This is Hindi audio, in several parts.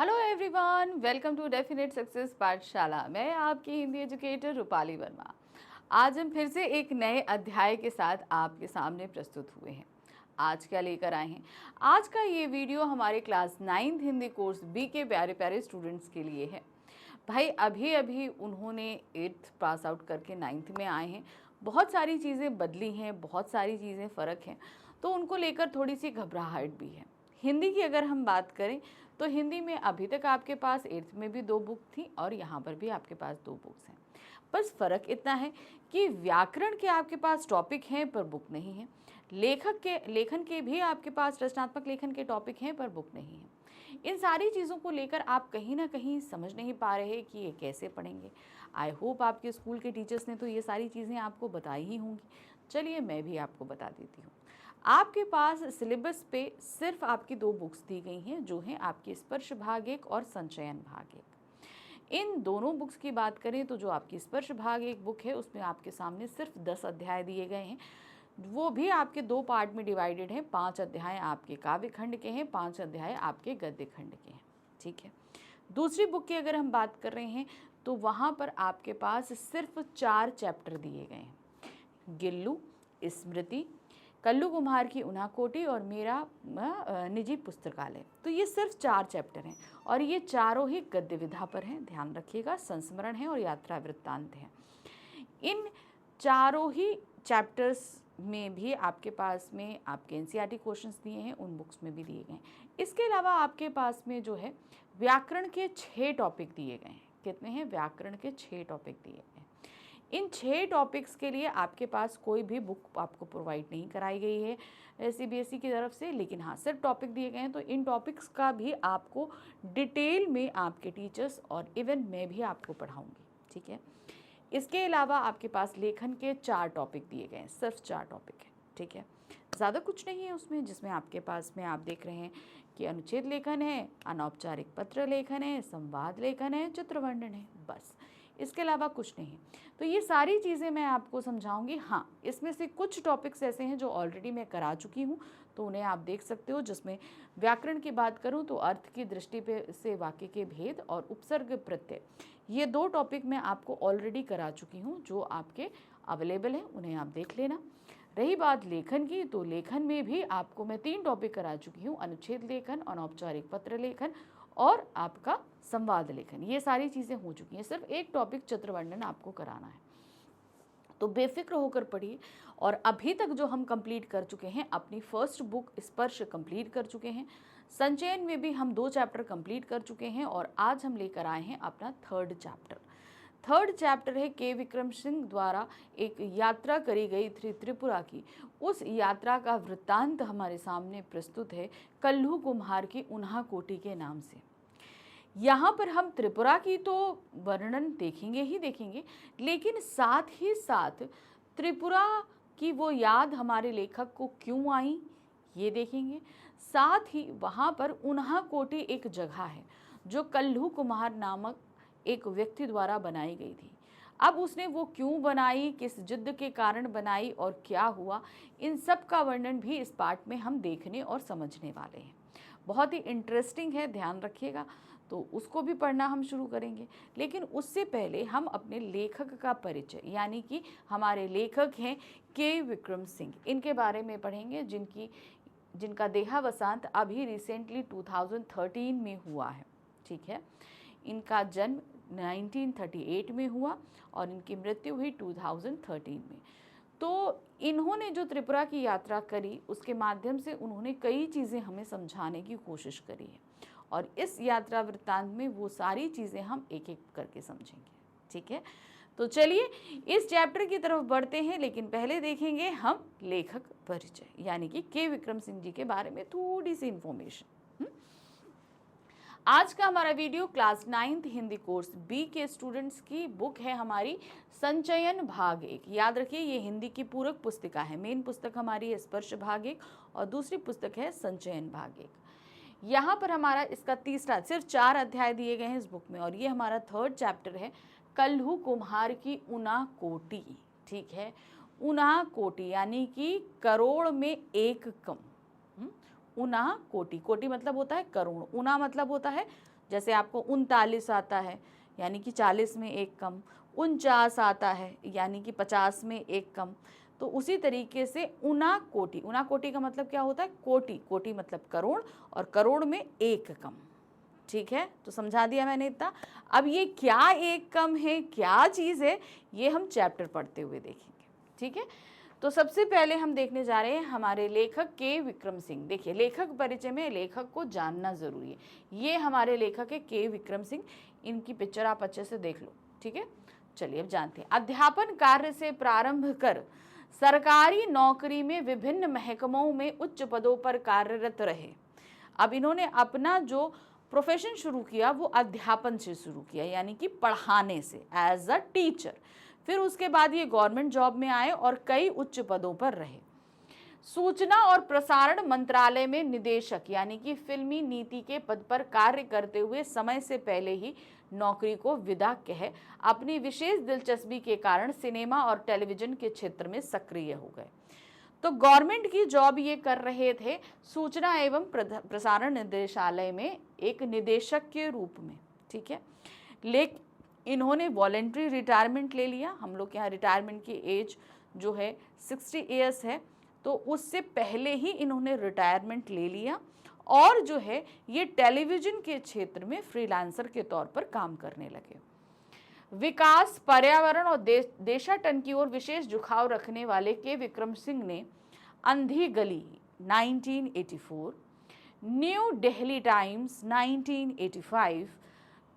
Hello everyone, welcome to definite success Pathshala. मैं आपकी हिंदी एजुकेटर रूपाली वर्मा। आज हम फिर से एक नए अध्याय के साथ आपके सामने प्रस्तुत हुए हैं। आज क्या लेकर आए हैं? आज का ये वीडियो हमारे class 9th Hindi course B के प्यारे प्यारे स्टूडेंट्स के लिए है। भाई अभी अभी उन्होंने 8th पास आउट करके 9th में आए हैं। बहुत सारी चीज़ें बदली हैं, बहुत सारी चीज़ें फ़र्क हैं, तो उनको लेकर थोड़ी सी घबराहट भी है। हिंदी की अगर हम बात करें तो हिंदी में अभी तक आपके पास 8th में भी 2 बुक थी और यहाँ पर भी आपके पास 2 बुक्स हैं। बस फ़र्क इतना है कि व्याकरण के आपके पास टॉपिक हैं पर बुक नहीं है। लेखन के भी आपके पास रचनात्मक लेखन के टॉपिक हैं पर बुक नहीं है। इन सारी चीज़ों को लेकर आप कहीं ना कहीं समझ नहीं पा रहे कि ये कैसे पढ़ेंगे। आई होप आपके स्कूल के टीचर्स ने तो ये सारी चीज़ें आपको बताई ही होंगी। चलिए मैं भी आपको बता देती हूँ। आपके पास सिलेबस पे सिर्फ आपकी 2 बुक्स दी गई हैं, जो हैं आपकी स्पर्श भाग 1 और संचयन भाग 1। इन दोनों बुक्स की बात करें तो जो आपकी स्पर्श भाग 1 बुक है उसमें आपके सामने सिर्फ 10 अध्याय दिए गए हैं। वो भी आपके 2 पार्ट में डिवाइडेड हैं। 5 अध्याय आपके काव्य खंड के हैं, 5 अध्याय आपके गद्य खंड के हैं। ठीक है। दूसरी बुक की अगर हम बात कर रहे हैं तो वहाँ पर आपके पास सिर्फ 4 चैप्टर दिए गए हैं। गिल्लू, स्मृति, कल्लू कुम्हार की उन्हाकोटी और मेरा निजी पुस्तकालय। तो ये सिर्फ 4 चैप्टर हैं और ये चारों ही गद्य विधा पर हैं। ध्यान रखिएगा, संस्मरण है और यात्रा वृत्तांत है। इन चारों ही चैप्टर्स में भी आपके पास में आपके एनसीईआरटी क्वेश्चंस दिए हैं, उन बुक्स में भी दिए गए हैं। इसके अलावा आपके पास में जो है व्याकरण के 6 टॉपिक दिए गए हैं। कितने हैं? व्याकरण के 6 टॉपिक दिए गए हैं। इन 6 टॉपिक्स के लिए आपके पास कोई भी बुक आपको प्रोवाइड नहीं कराई गई है सीबीएसई की तरफ से, लेकिन हाँ सिर्फ टॉपिक दिए गए हैं। तो इन टॉपिक्स का भी आपको डिटेल में आपके टीचर्स और इवन मैं भी आपको पढ़ाऊँगी। ठीक है। इसके अलावा आपके पास लेखन के 4 टॉपिक दिए गए हैं, सिर्फ 4 टॉपिक है। ठीक है। ज़्यादा कुछ नहीं है उसमें, जिसमें आपके पास में आप देख रहे हैं कि अनुच्छेद लेखन है, अनौपचारिक पत्र लेखन है, संवाद लेखन है, चित्रवर्णन है, बस। इसके अलावा कुछ नहीं। तो ये सारी चीज़ें मैं आपको समझाऊंगी। हाँ, इसमें से कुछ टॉपिक्स ऐसे हैं जो ऑलरेडी मैं करा चुकी हूँ, तो उन्हें आप देख सकते हो। जिसमें व्याकरण की बात करूँ तो अर्थ की दृष्टि पे से वाक्य के भेद और उपसर्ग प्रत्यय, ये 2 टॉपिक मैं आपको ऑलरेडी करा चुकी हूँ, जो आपके अवेलेबल हैं, उन्हें आप देख लेना। रही बात लेखन की, तो लेखन में भी आपको मैं 3 टॉपिक करा चुकी हूँ, अनुच्छेद लेखन, अनौपचारिक पत्र लेखन और आपका संवाद लेखन। ये सारी चीज़ें हो चुकी हैं। सिर्फ एक टॉपिक चित्रवर्णन आपको कराना है। तो बेफिक्र होकर पढ़िए। और अभी तक जो हम कंप्लीट कर चुके हैं, अपनी फर्स्ट बुक स्पर्श कंप्लीट कर चुके हैं, संचयन में भी हम 2 चैप्टर कंप्लीट कर चुके हैं और आज हम लेकर आए हैं अपना 3rd चैप्टर। 3rd चैप्टर है के विक्रम सिंह द्वारा एक यात्रा करी गई थी त्रिपुरा की। उस यात्रा का वृत्तांत हमारे सामने प्रस्तुत है कल्लू कुम्हार की उन्हाकोटी के नाम से। यहाँ पर हम त्रिपुरा की तो वर्णन देखेंगे ही देखेंगे, लेकिन साथ ही साथ त्रिपुरा की वो याद हमारे लेखक को क्यों आई ये देखेंगे। साथ ही वहाँ पर उन्हाकोटी एक जगह है जो कल्लू कुम्हार नामक एक व्यक्ति द्वारा बनाई गई थी। अब उसने वो क्यों बनाई, किस जिद्द के कारण बनाई और क्या हुआ, इन सब का वर्णन भी इस पाठ में हम देखने और समझने वाले हैं। बहुत ही इंटरेस्टिंग है, ध्यान रखिएगा। तो उसको भी पढ़ना हम शुरू करेंगे, लेकिन उससे पहले हम अपने लेखक का परिचय, यानी कि हमारे लेखक हैं के विक्रम सिंह, इनके बारे में पढ़ेंगे, जिनका देहावसांत अभी रिसेंटली 2013 में हुआ है। ठीक है। इनका जन्म 1938 में हुआ और इनकी मृत्यु हुई 2013 में। तो इन्होंने जो त्रिपुरा की यात्रा करी, उसके माध्यम से उन्होंने कई चीज़ें हमें समझाने की कोशिश करी है और इस यात्रा वृत्तांत में वो सारी चीज़ें हम एक एक करके समझेंगे। ठीक है। तो चलिए इस चैप्टर की तरफ बढ़ते हैं, लेकिन पहले देखेंगे हम लेखक परिचय, यानी कि के विक्रम सिंह जी के बारे में थोड़ी सी इंफॉर्मेशन। आज का हमारा video class 9th Hindi course B के स्टूडेंट्स की बुक है हमारी संचयन भाग 1। याद रखिए ये हिंदी की पूरक पुस्तिका है। मेन पुस्तक हमारी है स्पर्श भाग 1 और दूसरी पुस्तक है संचयन भाग 1। यहाँ पर हमारा इसका तीसरा, सिर्फ 4 अध्याय दिए गए हैं इस बुक में और ये हमारा 3rd चैप्टर है कल्लू कुम्हार की उन्हाकोटी। ठीक है। उन्हाकोटी यानी कि करोड़ में एक कम। उना कोटि, कोटि मतलब होता है करोड़, उना मतलब होता है जैसे आपको 39 आता है यानी कि 40 में एक कम, 49 आता है यानी कि 50 में एक कम। तो उसी तरीके से ऊना कोटि का मतलब क्या होता है? कोटि, कोटि मतलब करोड़, और करोड़ में एक कम। ठीक है, तो समझा दिया मैंने इतना। अब ये क्या एक कम है, क्या चीज़ है, ये हम चैप्टर पढ़ते हुए देखेंगे। ठीक है, तो सबसे पहले हम देखने जा रहे हैं हमारे लेखक के विक्रम सिंह। देखिए, लेखक परिचय में लेखक को जानना जरूरी है। ये हमारे लेखक है के विक्रम सिंह, इनकी पिक्चर आप अच्छे से देख लो। ठीक है, चलिए अब जानते हैं। अध्यापन कार्य से प्रारंभ कर सरकारी नौकरी में विभिन्न महकमों में उच्च पदों पर कार्यरत रहे। अब इन्होंने अपना जो प्रोफेशन शुरू किया वो अध्यापन से शुरू किया, यानी कि पढ़ाने से, एज अ टीचर। फिर उसके बाद ये गवर्नमेंट जॉब में आए और कई उच्च पदों पर रहे। सूचना और प्रसारण मंत्रालय में निदेशक यानी कि फिल्मी नीति के पद पर कार्य करते हुए समय से पहले ही नौकरी को विदा कह अपनी विशेष दिलचस्पी के कारण सिनेमा और टेलीविजन के क्षेत्र में सक्रिय हो गए। तो गवर्नमेंट की जॉब ये कर रहे थे सूचना एवं प्रसारण निदेशालय में एक निदेशक के रूप में। ठीक है, लेकिन इन्होंने वॉलेंट्री रिटायरमेंट ले लिया। हम लोग के यहाँ रिटायरमेंट की एज जो है 60 ईयर्स है, तो उससे पहले ही इन्होंने रिटायरमेंट ले लिया और जो है ये टेलीविजन के क्षेत्र में फ्रीलांसर के तौर पर काम करने लगे। विकास, पर्यावरण और देशाटन की ओर विशेष झुकाव रखने वाले के विक्रम सिंह ने अंधी गली 1984, न्यू दिल्ली टाइम्स 1985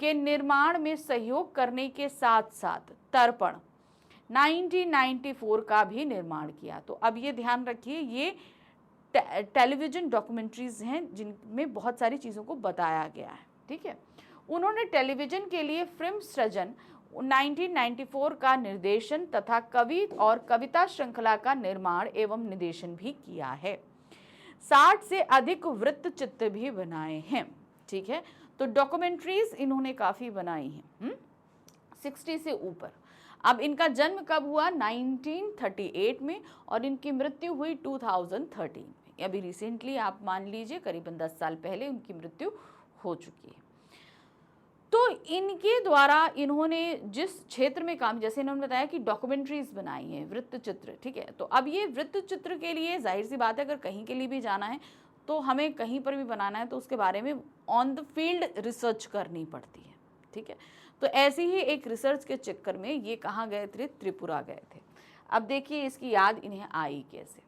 के निर्माण में सहयोग करने के साथ साथ तर्पण 1994 का भी निर्माण किया। तो अब ये ध्यान रखिए, ये टेलीविजन डॉक्यूमेंट्रीज हैं जिनमें बहुत सारी चीज़ों को बताया गया है। ठीक है, उन्होंने टेलीविजन के लिए फिल्म सृजन 1994 का निर्देशन तथा कवि और कविता श्रृंखला का निर्माण एवं निर्देशन भी किया है। 60 से अधिक वृत्त चित्र भी बनाए हैं। ठीक है, तो डॉक्यूमेंट्रीज इन्होंने काफ़ी बनाई हैं 60 से ऊपर। अब इनका जन्म कब हुआ? 1938 में, और इनकी मृत्यु हुई 2013 में। अभी रिसेंटली आप मान लीजिए करीबन 10 साल पहले उनकी मृत्यु हो चुकी है। तो इनके द्वारा इन्होंने जिस क्षेत्र में काम, जैसे इन्होंने बताया कि डॉक्यूमेंट्रीज बनाई हैं, वृत्त चित्र। ठीक है, तो अब ये वृत्त चित्र के लिए जाहिर सी बात है, अगर कहीं के लिए भी जाना है तो हमें कहीं पर भी बनाना है तो उसके बारे में ऑन द फील्ड रिसर्च करनी पड़ती है। ठीक है, तो ऐसे ही एक रिसर्च के चक्कर में ये कहाँ गए थे? त्रिपुरा गए थे। अब देखिए इसकी याद इन्हें आई कैसे।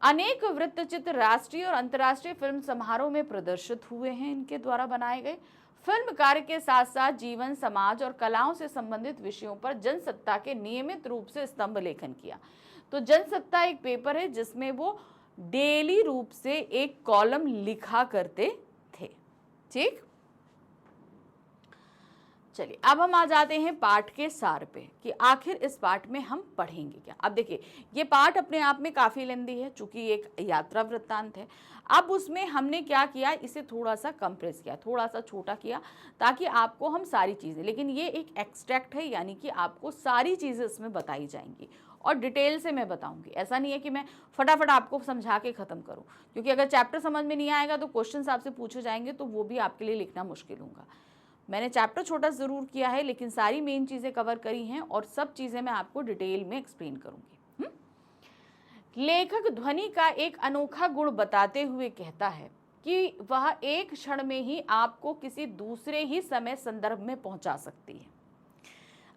अनेक वृत्तचित्र राष्ट्रीय और अंतर्राष्ट्रीय फिल्म समारोह में प्रदर्शित हुए हैं इनके द्वारा बनाए गए। फिल्म कार्य के साथ साथ जीवन, समाज और कलाओं से संबंधित विषयों पर जनसत्ता के नियमित रूप से स्तंभ लेखन किया। तो जनसत्ता एक पेपर है जिसमें वो डेली रूप से एक कॉलम लिखा करते थे। ठीक, चलिए अब हम आ जाते हैं पाठ के सार पे कि आखिर इस पाठ में हम पढ़ेंगे क्या। अब देखिए ये पाठ अपने आप में काफ़ी लेंदी है चूंकि एक यात्रा वृत्तांत है। अब उसमें हमने क्या किया, इसे थोड़ा सा कंप्रेस किया, थोड़ा सा छोटा किया ताकि आपको हम सारी चीज़ें, लेकिन ये एक एक्सट्रैक्ट है यानी कि आपको सारी चीज़ें इसमें बताई जाएंगी और डिटेल से मैं बताऊंगी। ऐसा नहीं है कि मैं फटाफट आपको समझा के ख़त्म करूं, क्योंकि अगर चैप्टर समझ में नहीं आएगा तो क्वेश्चंस आपसे पूछे जाएंगे तो वो भी आपके लिए लिखना मुश्किल होगा। मैंने चैप्टर छोटा ज़रूर किया है लेकिन सारी मेन चीज़ें कवर करी हैं और सब चीज़ें मैं आपको डिटेल में एक्सप्लेन करूंगी। लेखक ध्वनि का एक अनोखा गुण बताते हुए कहता है कि वह एक क्षण में ही आपको किसी दूसरे ही समय संदर्भ में पहुंचा सकती है।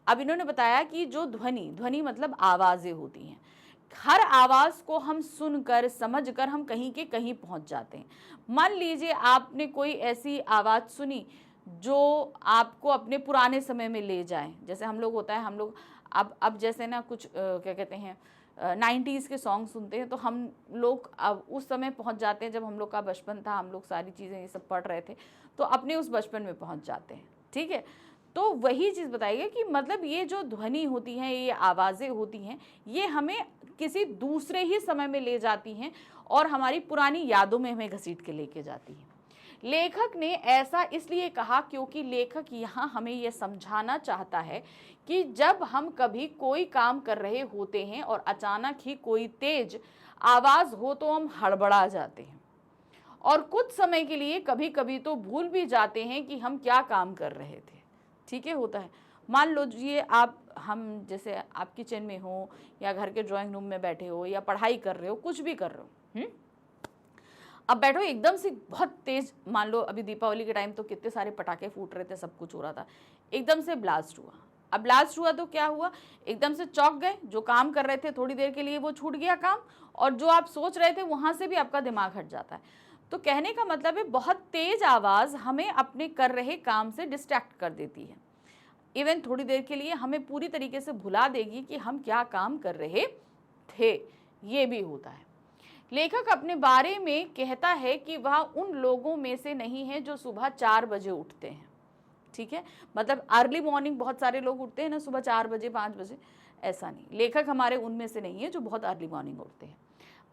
अब इन्होंने बताया कि जो ध्वनि मतलब आवाज़ें होती हैं, हर आवाज़ को हम सुनकर समझकर हम कहीं के कहीं पहुंच जाते हैं। मान लीजिए आपने कोई ऐसी आवाज़ सुनी जो आपको अपने पुराने समय में ले जाए, जैसे हम लोग होता है, हम लोग अब जैसे ना कुछ क्या कहते हैं 90s के सॉन्ग सुनते हैं तो हम लोग अब उस समय पहुंच जाते हैं जब हम लोग का बचपन था, हम लोग सारी चीज़ें ये सब पढ़ रहे थे तो अपने उस बचपन में पहुंच जाते हैं। ठीक है, तो वही चीज़ बताइए कि मतलब ये जो ध्वनि होती हैं, ये आवाज़ें होती हैं, ये हमें किसी दूसरे ही समय में ले जाती हैं और हमारी पुरानी यादों में हमें घसीट के लेके जाती हैं। लेखक ने ऐसा इसलिए कहा क्योंकि लेखक यहाँ हमें यह समझाना चाहता है कि जब हम कभी कोई काम कर रहे होते हैं और अचानक ही कोई तेज आवाज़ हो तो हम हड़बड़ा जाते हैं और कुछ समय के लिए कभी कभी तो भूल भी जाते हैं कि हम क्या काम कर रहे थे। ठीक है, होता है। मान लो ये हम जैसे आप किचन में हो या घर के ड्राइंग रूम में बैठे हो या पढ़ाई कर रहे हो, कुछ भी कर रहे हो, अब बैठो एकदम से बहुत तेज, मान लो अभी दीपावली के टाइम तो कितने सारे पटाखे फूट रहे थे, सब कुछ हो रहा था, एकदम से ब्लास्ट हुआ। अब ब्लास्ट हुआ तो क्या हुआ, एकदम से चौंक गए, जो काम कर रहे थे थोड़ी देर के लिए वो छूट गया काम, और जो आप सोच रहे थे वहां से भी आपका दिमाग हट जाता है। तो कहने का मतलब है बहुत तेज आवाज़ हमें अपने कर रहे काम से डिस्ट्रैक्ट कर देती है। इवन थोड़ी देर के लिए हमें पूरी तरीके से भुला देगी कि हम क्या काम कर रहे थे। ये भी होता है। लेखक अपने बारे में कहता है कि वह उन लोगों में से नहीं है जो सुबह 4 बजे उठते हैं। ठीक है, मतलब अर्ली मॉर्निंग बहुत सारे लोग उठते हैं ना, सुबह 4 बजे 5 बजे, ऐसा नहीं, लेखक हमारे उनमें से नहीं है जो बहुत अर्ली मॉर्निंग उठते हैं।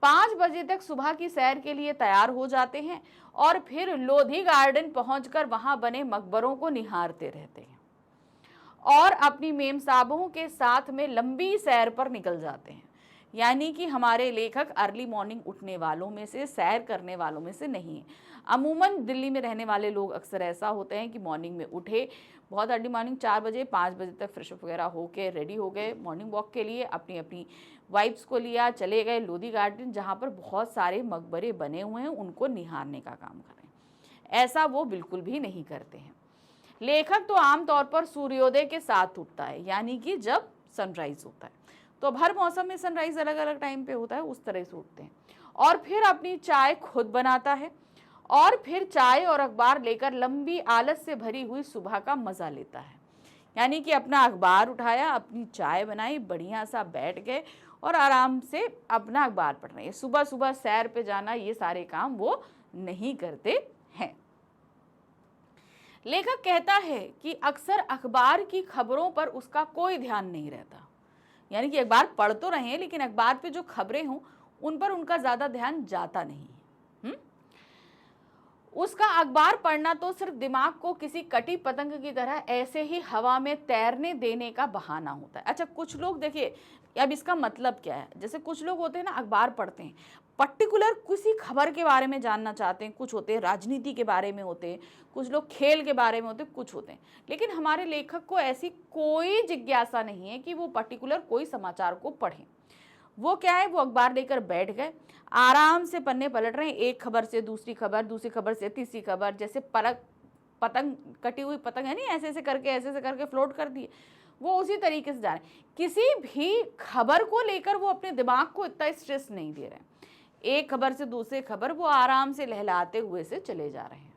5 बजे तक सुबह की सैर के लिए तैयार हो जाते हैं और फिर लोधी गार्डन पहुंचकर वहां बने मकबरों को निहारते रहते हैं और अपनी मेम साहबों के साथ में लंबी सैर पर निकल जाते हैं। यानी कि हमारे लेखक अर्ली मॉर्निंग उठने वालों में से, सैर करने वालों में से नहीं है। अमूमन दिल्ली में रहने वाले लोग अक्सर ऐसा होते हैं कि मॉर्निंग में उठे, बहुत अर्ली मॉर्निंग 4 बजे 5 बजे तक फ्रेश अप वगैरह होके रेडी हो गए मॉर्निंग वॉक के लिए, अपनी अपनी वाइफ्स को लिया, चले गए लोधी गार्डन जहाँ पर बहुत सारे मकबरे बने हुए हैं, उनको निहारने का काम करें। ऐसा वो बिल्कुल भी नहीं करते हैं। लेखक तो आमतौर पर सूर्योदय के साथ उठता है, यानी कि जब सनराइज होता है। तो अब हर मौसम में सनराइज अलग अलग टाइम पे होता है, उस तरह से उठते हैं। और फिर अपनी चाय खुद बनाता है और फिर चाय और अखबार लेकर लंबी आलस से भरी हुई सुबह का मजा लेता है। यानी कि अपना अखबार उठाया, अपनी चाय बनाई, बढ़िया सा बैठ गए और आराम से अपना अखबार पढ़ रहे हैं। सुबह सुबह सैर पे जाना, ये सारे काम वो नहीं करते हैं। लेखक कहता है कि अक्सर अखबार की खबरों पर उसका कोई ध्यान नहीं रहता। यानी कि अखबार पढ़ तो रहे हैं लेकिन अखबार पे जो खबरें हों उन पर उनका ज़्यादा ध्यान जाता नहीं है। उसका अखबार पढ़ना तो सिर्फ दिमाग को किसी कटी पतंग की तरह ऐसे ही हवा में तैरने देने का बहाना होता है। अच्छा, कुछ लोग देखिए, अब इसका मतलब क्या है, जैसे कुछ लोग होते हैं ना, अखबार पढ़ते हैं, पर्टिकुलर किसी खबर के बारे में जानना चाहते हैं, कुछ होते हैं राजनीति के बारे में होते हैं, कुछ लोग खेल के बारे में होते हैं, कुछ होते हैं। लेकिन हमारे लेखक को ऐसी कोई जिज्ञासा नहीं है कि वो पर्टिकुलर कोई समाचार को पढ़ें। वो क्या है, वो अखबार लेकर बैठ गए, आराम से पन्ने पलट रहे हैं, एक खबर से दूसरी खबर से तीसरी खबर, जैसे पतंग, कटी हुई पतंग है नहीं, ऐसे ऐसे करके फ्लोट कर दिए, वो उसी तरीके से जा रहे हैं। किसी भी खबर को लेकर वो अपने दिमाग को इतना स्ट्रेस नहीं दे रहे हैं। एक खबर से दूसरी खबर वो आराम से लहलाते हुए से चले जा रहे हैं।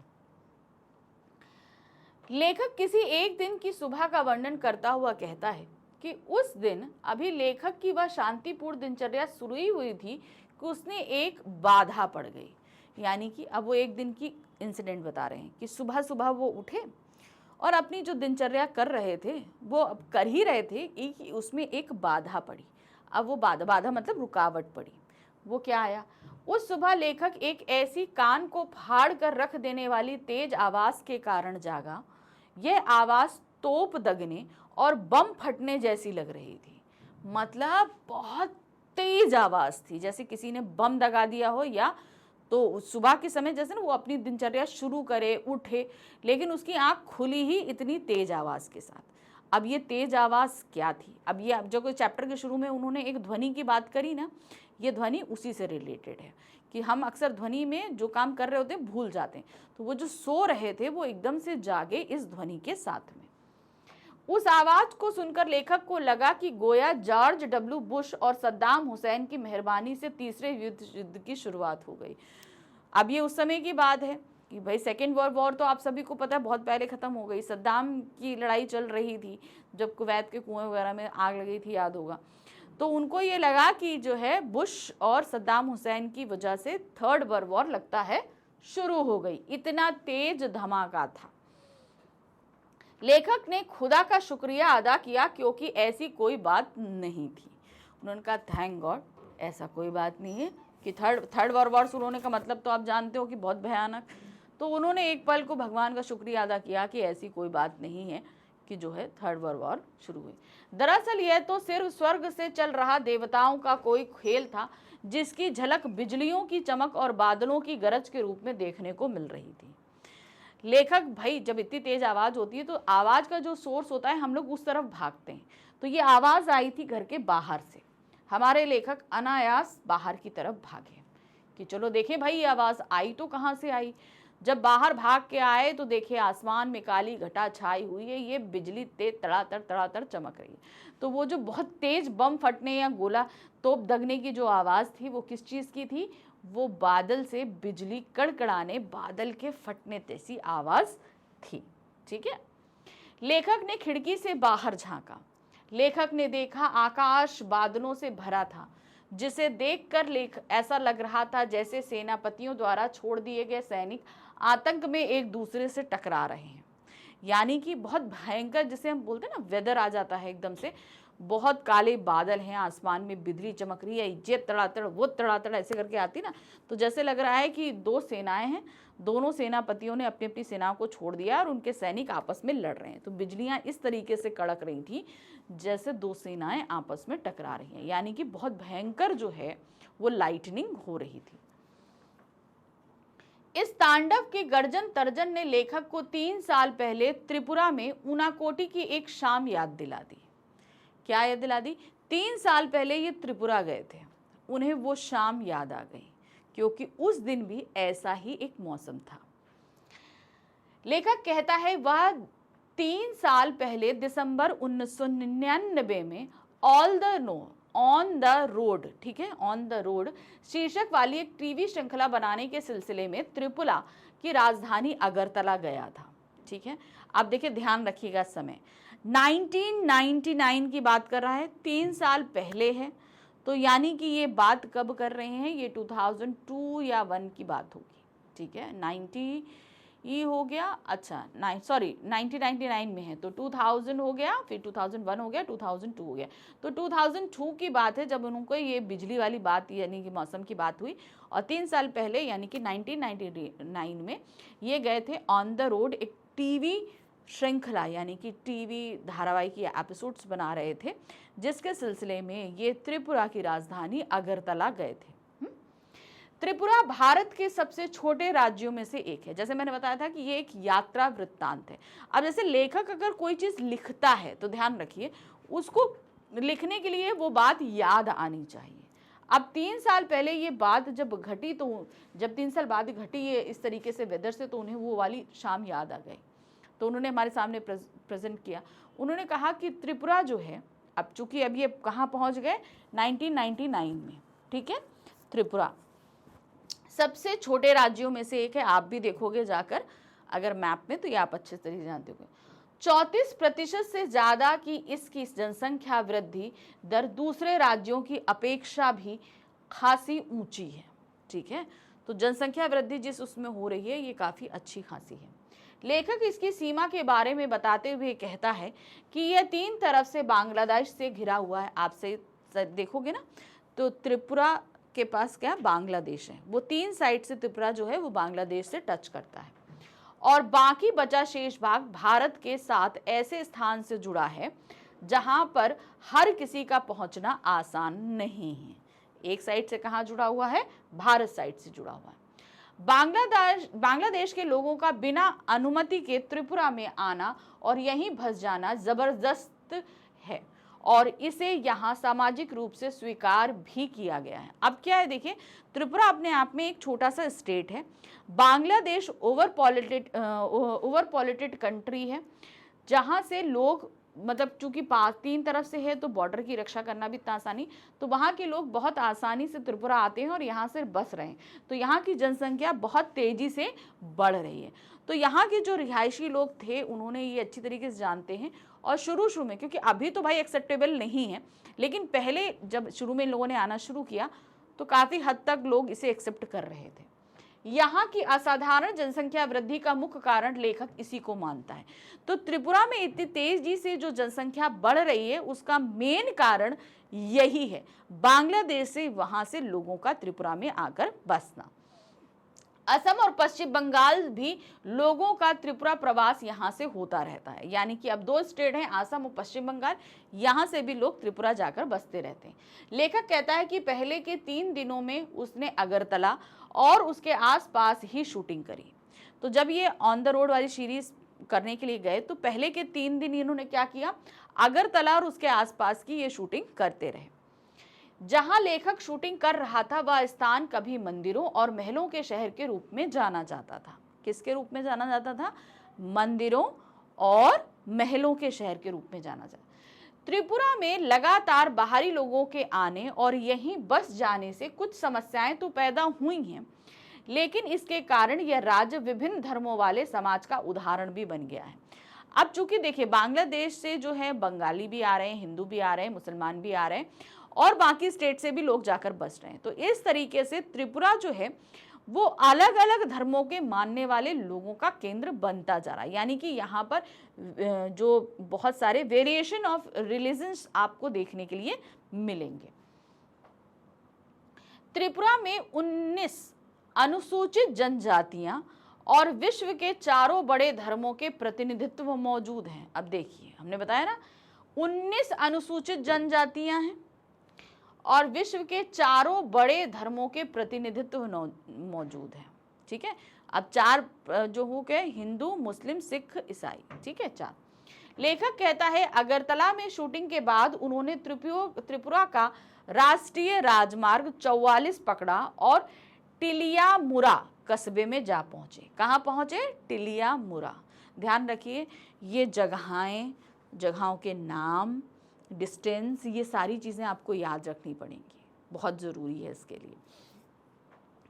लेखक किसी एक दिन की सुबह का वर्णन करता हुआ कहता है कि उस दिन अभी लेखक की वह शांतिपूर्ण दिनचर्या शुरू ही हुई थी कि उसने एक बाधा पड़ गई। यानी कि अब वो एक दिन की इंसिडेंट बता रहे हैं कि सुबह सुबह वो उठे और अपनी जो दिनचर्या कर रहे थे वो अब कर ही रहे थे कि उसमें एक बाधा पड़ी। अब वो बाधा मतलब रुकावट पड़ी। वो क्या आया, उस सुबह लेखक एक ऐसी कान को फाड़ कर रख देने वाली तेज आवाज़ के कारण जागा। यह आवाज़ तोप दगने और बम फटने जैसी लग रही थी। मतलब बहुत तेज आवाज़ थी, जैसे किसी ने बम दगा दिया हो, या तो सुबह के समय जैसे ना वो अपनी दिनचर्या शुरू करे, उठे, लेकिन उसकी आंख खुली ही इतनी तेज आवाज़ के साथ। अब ये तेज आवाज़ क्या थी, अब ये जो कोई चैप्टर के शुरू में उन्होंने एक ध्वनि की बात करी ना, ये ध्वनि उसी से रिलेटेड है कि हम अक्सर ध्वनि में जो काम कर रहे होते हैं भूल जाते हैं। तो वो जो सो रहे थे वो एकदम से जागे इस ध्वनि के साथ में। उस आवाज को सुनकर लेखक को लगा कि गोया जॉर्ज डब्ल्यू बुश और सद्दाम हुसैन की मेहरबानी से तीसरे युद्ध की शुरुआत हो गई। अब ये उस समय की बात है कि भाई सेकेंड वर्ल्ड वॉर तो आप सभी को पता है बहुत पहले ख़त्म हो गई। सद्दाम की लड़ाई चल रही थी जब कुवैत के कुएं वगैरह में आग लगी थी, याद होगा। तो उनको ये लगा कि जो है बुश और सद्दाम हुसैन की वजह से थर्ड वर्ल्ड वॉर लगता है शुरू हो गई। इतना तेज धमाका था। लेखक ने खुदा का शुक्रिया अदा किया क्योंकि ऐसी कोई बात नहीं थी। उन्होंने कहा थैंक गॉड, ऐसा कोई बात नहीं है कि थर्ड वर्ल्ड वॉर शुरू होने का मतलब तो आप जानते हो कि बहुत भयानक। तो उन्होंने एक पल को भगवान का शुक्रिया अदा किया कि ऐसी कोई बात नहीं है कि जो है थर्ड वर्ल्ड वॉर शुरू हुई। दरअसल यह तो सिर्फ स्वर्ग से चल रहा देवताओं का कोई खेल था, जिसकी झलक बिजलियों की चमक और बादलों की गरज के रूप में देखने को मिल रही थी। लेखक भाई जब इतनी तेज आवाज होती है तो आवाज का जो सोर्स होता है हम लोग उस तरफ भागते हैं, तो ये आवाज आई थी घर के बाहर से। हमारे लेखक अनायास बाहर की तरफ भागे कि चलो देखें भाई ये आवाज आई तो कहाँ से आई। जब बाहर भाग के आए तो देखे आसमान में काली घटा छाई हुई है, ये बिजली तेज तड़ातड़ चमक रही है। तो वो जो बहुत तेज बम फटने या गोला तोप दगने की जो आवाज़ थी वो किस चीज़ की थी, वो बादल से बिजली कड़कड़ाने, बादल के फटने जैसी आवाज़ थी। ठीक है। लेखक ने खिड़की से बाहर झांका। लेखक ने देखा आकाश बादलों से भरा था, जिसे देखकर ऐसा लग रहा था जैसे सेनापतियों द्वारा छोड़ दिए गए सैनिक आतंक में एक दूसरे से टकरा रहे हैं। यानी कि बहुत भयंकर, जिसे हम बोलते हैं ना वेदर आ जाता है एकदम से, बहुत काले बादल हैं, आसमान में बिजली चमक रही है, ये तड़ातड़ वो तड़ातड़ ऐसे करके आती ना, तो जैसे लग रहा है कि दो सेनाएं हैं, दोनों सेनापतियों ने अपनी अपनी सेनाओं को छोड़ दिया और उनके सैनिक आपस में लड़ रहे हैं। तो बिजलियां इस तरीके से कड़क रही थी जैसे दो सेनाएं आपस में टकरा रही हैं, यानी कि बहुत भयंकर जो है वो लाइटनिंग हो रही थी। इस तांडव के गर्जन तर्जन ने लेखक को 3 साल पहले त्रिपुरा में ऊनाकोटी की एक शाम याद दिला दी। क्या याद दिला दी? 3 साल पहले ये त्रिपुरा गए थे, उन्हें वो शाम याद आ गई, क्योंकि उस दिन भी ऐसा ही एक मौसम था। लेखक कहता है वह 3 साल पहले दिसंबर 1999 में ऑन द रोड, ठीक है, ऑन द रोड शीर्षक वाली एक टीवी श्रृंखला बनाने के सिलसिले में त्रिपुरा की राजधानी अगरतला गया था। ठीक है, अब देखिए ध्यान रखिएगा समय 1999 की बात कर रहा है, 3 साल पहले है, तो यानी कि ये बात कब कर रहे हैं, ये 2002 या 1 की बात होगी। ठीक है, 90 ये हो गया, अच्छा 1999 में है तो 2000 हो गया, फिर 2001 हो गया, 2002 हो गया, तो 2002 की बात है जब उनको ये बिजली वाली बात यानी कि मौसम की बात हुई। और 3 साल पहले यानी कि 1999 में ये गए थे ऑन द रोड, एक टीवी श्रृंखला यानी कि टीवी धारावाहिक या एपिसोड्स बना रहे थे, जिसके सिलसिले में ये त्रिपुरा की राजधानी अगरतला गए थे। त्रिपुरा भारत के सबसे छोटे राज्यों में से एक है। जैसे मैंने बताया था कि ये एक यात्रा वृत्तांत है। अब जैसे लेखक अगर कोई चीज़ लिखता है तो ध्यान रखिए उसको लिखने के लिए वो बात याद आनी चाहिए। अब 3 साल पहले ये बात जब घटी, तो जब 3 साल बाद घटी ये इस तरीके से वेदर से, तो उन्हें वो वाली शाम याद आ गई, तो उन्होंने हमारे सामने प्रेजेंट किया। उन्होंने कहा कि त्रिपुरा जो है, अब चूंकि अब ये कहाँ पहुँच गए 1999 में, ठीक है, त्रिपुरा सबसे छोटे राज्यों में से एक है। आप भी देखोगे जाकर अगर मैप में, तो ये आप अच्छे तरीके जानते होंगे। 34% से ज़्यादा की इसकी जनसंख्या वृद्धि दर दूसरे राज्यों की अपेक्षा भी खासी ऊंची है। ठीक है, तो जनसंख्या वृद्धि जिस उसमें हो रही है ये काफ़ी अच्छी खासी है। लेखक इसकी सीमा के बारे में बताते हुए कहता है कि यह 3 तरफ से बांग्लादेश से घिरा हुआ है। आपसे देखोगे ना तो त्रिपुरा के पास क्या बांग्लादेश है, वो 3 साइड से त्रिपुरा जो है वो बांग्लादेश से टच करता है, और बाकी बचा शेष भाग भारत के साथ ऐसे स्थान से जुड़ा है जहां पर हर किसी का पहुंचना आसान नहीं है। एक साइड से कहां जुड़ा हुआ है, भारत साइड से जुड़ा हुआ है। बांग्लादेश के लोगों का बिना अनुमति के त्रिपुरा में आना और यहीं फंस जाना जबरदस्त है, और इसे यहाँ सामाजिक रूप से स्वीकार भी किया गया है। अब क्या है देखिए, त्रिपुरा अपने आप में एक छोटा सा स्टेट है। बांग्लादेश ओवर पॉलिटेड कंट्री है, जहाँ से लोग मतलब चूंकि 3 तरफ से है तो बॉर्डर की रक्षा करना भी इतना आसानी, तो वहाँ के लोग बहुत आसानी से त्रिपुरा आते हैं और यहाँ से बस रहे हैं, तो यहाँ की जनसंख्या बहुत तेजी से बढ़ रही है। तो यहाँ के जो रिहायशी लोग थे उन्होंने ये अच्छी तरीके से जानते हैं, और शुरू में, क्योंकि अभी तो भाई एक्सेप्टेबल नहीं है, लेकिन पहले जब शुरू में इन लोगों ने आना शुरू किया तो काफ़ी हद तक लोग इसे एक्सेप्ट कर रहे थे। यहाँ की असाधारण जनसंख्या वृद्धि का मुख्य कारण लेखक इसी को मानता है। तो त्रिपुरा में इतनी तेजी से जो जनसंख्या बढ़ रही है उसका मेन कारण यही है, बांग्लादेश से वहाँ से लोगों का त्रिपुरा में आकर बसना। असम और पश्चिम बंगाल भी लोगों का त्रिपुरा प्रवास यहाँ से होता रहता है। यानी कि अब 2 स्टेट हैं, असम और पश्चिम बंगाल, यहाँ से भी लोग त्रिपुरा जाकर बसते रहते हैं। लेखक कहता है कि पहले के 3 दिनों में उसने अगरतला और उसके आसपास ही शूटिंग करी। तो जब ये ऑन द रोड वाली सीरीज करने के लिए गए तो पहले के 3 दिन इन्होंने क्या किया, अगरतला और उसके आसपास की ये शूटिंग करते रहे। जहां लेखक शूटिंग कर रहा था वह स्थान कभी मंदिरों और महलों के शहर के रूप में जाना जाता था। किसके रूप में जाना जाता था? मंदिरों और महलों के शहर के रूप में जाना जाता। त्रिपुरा में लगातार बाहरी लोगों के आने और यहीं बस जाने से कुछ समस्याएं तो पैदा हुई हैं, लेकिन इसके कारण यह राज्य विभिन्न धर्मों वाले समाज का उदाहरण भी बन गया है। अब चूंकि देखिए बांग्लादेश से जो है बंगाली भी आ रहे हैं, हिंदू भी आ रहे हैं, मुसलमान भी आ रहे हैं और बाकी स्टेट से भी लोग जाकर बस रहे हैं। तो इस तरीके से त्रिपुरा जो है वो अलग अलग धर्मों के मानने वाले लोगों का केंद्र बनता जा रहा है। यानी कि यहाँ पर जो बहुत सारे वेरिएशन ऑफ रिलीजन्स आपको देखने के लिए मिलेंगे। त्रिपुरा में 19 अनुसूचित जनजातियां और विश्व के 4 बड़े धर्मों के प्रतिनिधित्व मौजूद हैं। अब देखिए हमने बताया ना 19 अनुसूचित जनजातियां हैं और विश्व के 4 बड़े धर्मों के प्रतिनिधित्व मौजूद है। ठीक है, अब 4 जो हो गए हिंदू, मुस्लिम, सिख, ईसाई। ठीक है, 4। लेखक कहता है अगरतला में शूटिंग के बाद उन्होंने त्रिपुरा का राष्ट्रीय राजमार्ग 44 पकड़ा और टिलियामुरा कस्बे में जा पहुंचे। कहाँ पहुंचे? टिलियामुरा। ध्यान रखिए ये जगहों के नाम, डिस्टेंस, ये सारी चीज़ें आपको याद रखनी पड़ेंगी, बहुत ज़रूरी है इसके लिए।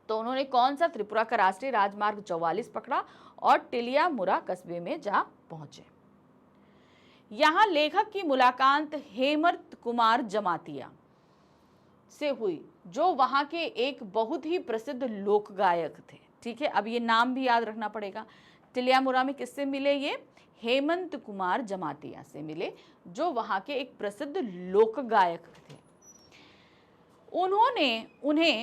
तो उन्होंने कौन सा? त्रिपुरा का राष्ट्रीय राजमार्ग 44 पकड़ा और टिलियामुरा कस्बे में जा पहुंचे। यहाँ लेखक की मुलाकात हेमंत कुमार जमातिया से हुई जो वहाँ के एक बहुत ही प्रसिद्ध लोक गायक थे। ठीक है, अब ये नाम भी याद रखना पड़ेगा। टिलियामुरा में किससे मिले? ये हेमंत कुमार जमातिया से मिले जो वहाँ के एक प्रसिद्ध लोक गायक थे। उन्हें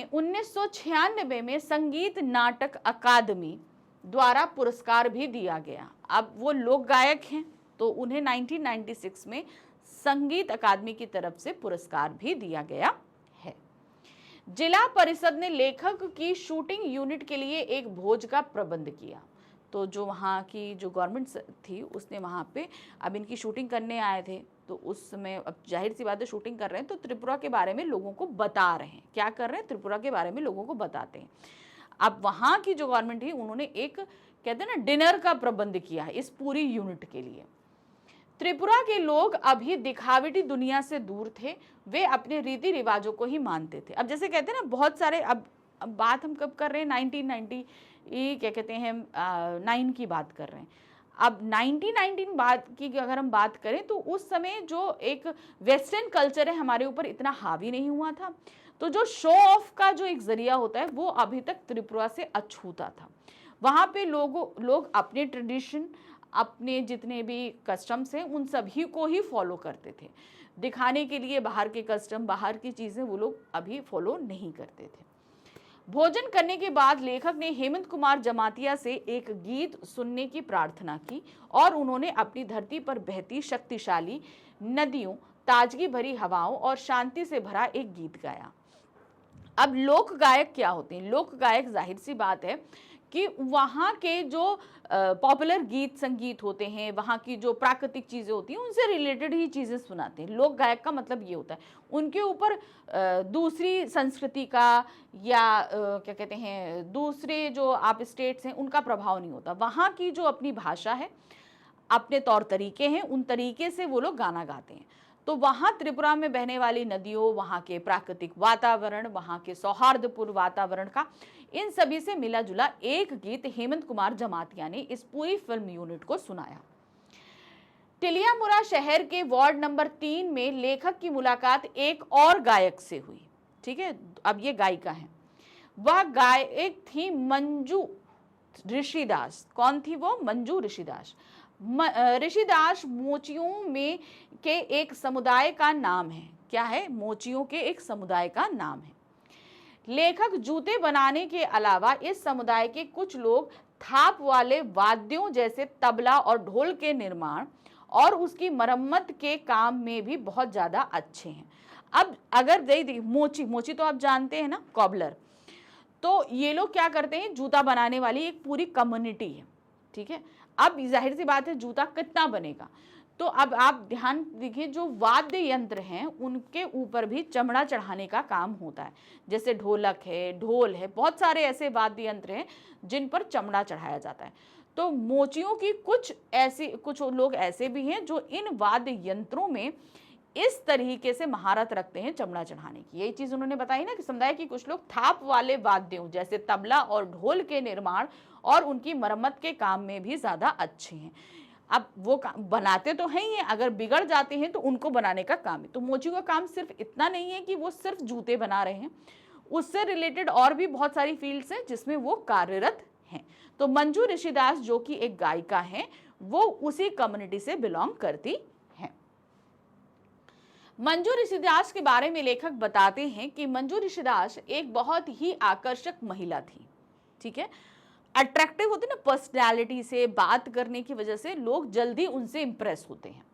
1996 में संगीत नाटक अकादमी द्वारा पुरस्कार भी दिया गया। अब वो लोक गायक हैं तो उन्हें 1996 में संगीत अकादमी की तरफ से पुरस्कार भी दिया गया है। जिला परिषद ने लेखक की शूटिंग यूनिट के लिए एक भोज का प्रबंध किया। तो जो वहाँ की जो गवर्नमेंट थी उसने वहाँ पे अब इनकी शूटिंग करने आए थे तो उस समय अब जाहिर सी बात है शूटिंग कर रहे हैं तो त्रिपुरा के बारे में लोगों को बता रहे हैं। क्या कर रहे हैं? त्रिपुरा के बारे में लोगों को बताते हैं। अब वहाँ की जो गवर्नमेंट थी उन्होंने एक कहते हैं ना डिनर का प्रबंध किया है इस पूरी यूनिट के लिए। त्रिपुरा के लोग अभी दिखावटी दुनिया से दूर थे, वे अपने रीति रिवाजों को ही मानते थे। अब जैसे कहते हैं ना बहुत सारे अब बात हम कब कर रहे हैं? 1990 क्या कहते हैं 9 की बात कर रहे हैं। अब 1919 बात की अगर हम बात करें तो उस समय जो एक वेस्टर्न कल्चर है हमारे ऊपर इतना हावी नहीं हुआ था, तो जो शो ऑफ का जो एक जरिया होता है वो अभी तक त्रिपुरा से अछूता था। वहाँ पे लोग अपने ट्रेडिशन, अपने जितने भी कस्टम्स हैं उन सभी को ही फॉलो करते थे। दिखाने के लिए बाहर के कस्टम, बाहर की चीज़ें वो लोग अभी फॉलो नहीं करते थे। भोजन करने के बाद लेखक ने हेमंत कुमार जमातिया से एक गीत सुनने की प्रार्थना की और उन्होंने अपनी धरती पर बहती शक्तिशाली नदियों, ताजगी भरी हवाओं और शांति से भरा एक गीत गाया। अब लोक गायक क्या होते हैं? लोक गायक जाहिर सी बात है कि वहाँ के जो पॉपुलर गीत संगीत होते हैं, वहाँ की जो प्राकृतिक चीज़ें होती हैं उनसे रिलेटेड ही चीज़ें सुनाते हैं। लोक गायक का मतलब ये होता है उनके ऊपर दूसरी संस्कृति का या क्या कहते हैं दूसरे जो आप स्टेट्स हैं उनका प्रभाव नहीं होता। वहाँ की जो अपनी भाषा है, अपने तौर तरीके हैं, उन तरीके से वो लोग गाना गाते हैं। तो वहाँ त्रिपुरा में बहने वाली नदियों, वहाँ के प्राकृतिक वातावरण, वहाँ के सौहार्दपूर्ण वातावरण का, इन सभी से मिला जुला एक गीत हेमंत कुमार जमातिया ने इस पूरी फिल्म यूनिट को सुनाया। टिलियामुरा शहर के वार्ड नंबर 3 में लेखक की मुलाकात एक और गायक से हुई। ठीक है, अब ये गायिका है। वह गायक थी मंजू ऋषिदास। कौन थी वो? मंजू ऋषिदास। ऋषिदास मोचियों में के एक समुदाय का नाम है। क्या है? मोचियों के एक समुदाय का नाम है। लेखक जूते बनाने के अलावा इस समुदाय के कुछ लोग थाप वाले वाद्यों जैसे तबला और ढोल के निर्माण और उसकी मरम्मत के काम में भी बहुत ज्यादा अच्छे हैं। अब अगर देख मोची मोची तो आप जानते हैं ना, कॉबलर, तो ये लोग क्या करते हैं, जूता बनाने वाली एक पूरी कम्युनिटी है, ठीक है। अब जाहिर सी बात है जूता कितना बनेगा, तो अब आप ध्यान देखिए, जो वाद्य यंत्र हैं उनके ऊपर भी चमड़ा चढ़ाने का काम होता है, जैसे ढोलक है, ढोल है, बहुत सारे ऐसे वाद्य यंत्र हैं जिन पर चमड़ा चढ़ाया जाता है। तो मोचियों की कुछ लोग ऐसे भी हैं जो इन वाद्य यंत्रों में इस तरीके से महारत रखते हैं चमड़ा चढ़ाने की। यही चीज उन्होंने बताई ना कि समुदाय की कुछ लोग थाप वाले वाद्यों जैसे तबला और ढोल के निर्माण और उनकी मरम्मत के काम में भी ज्यादा अच्छे हैं। अब वो बनाते तो हैं ही, अगर बिगड़ जाते हैं तो उनको बनाने का काम है। तो मोची का काम सिर्फ इतना नहीं है कि वो सिर्फ जूते बना रहे हैं, उससे रिलेटेड और भी बहुत सारी फील्ड्स हैं जिसमें वो कार्यरत हैं। तो मंजू ऋषिदास जो कि एक गायिका है, वो उसी कम्युनिटी से बिलोंग करती है। मंजू ऋषिदास के बारे में लेखक बताते हैं कि मंजू ऋषिदास एक बहुत ही आकर्षक महिला थी, ठीक है। अट्रैक्टिव होती ना पर्सनैलिटी से, बात करने की वजह से लोग जल्दी उनसे इंप्रेस होते हैं।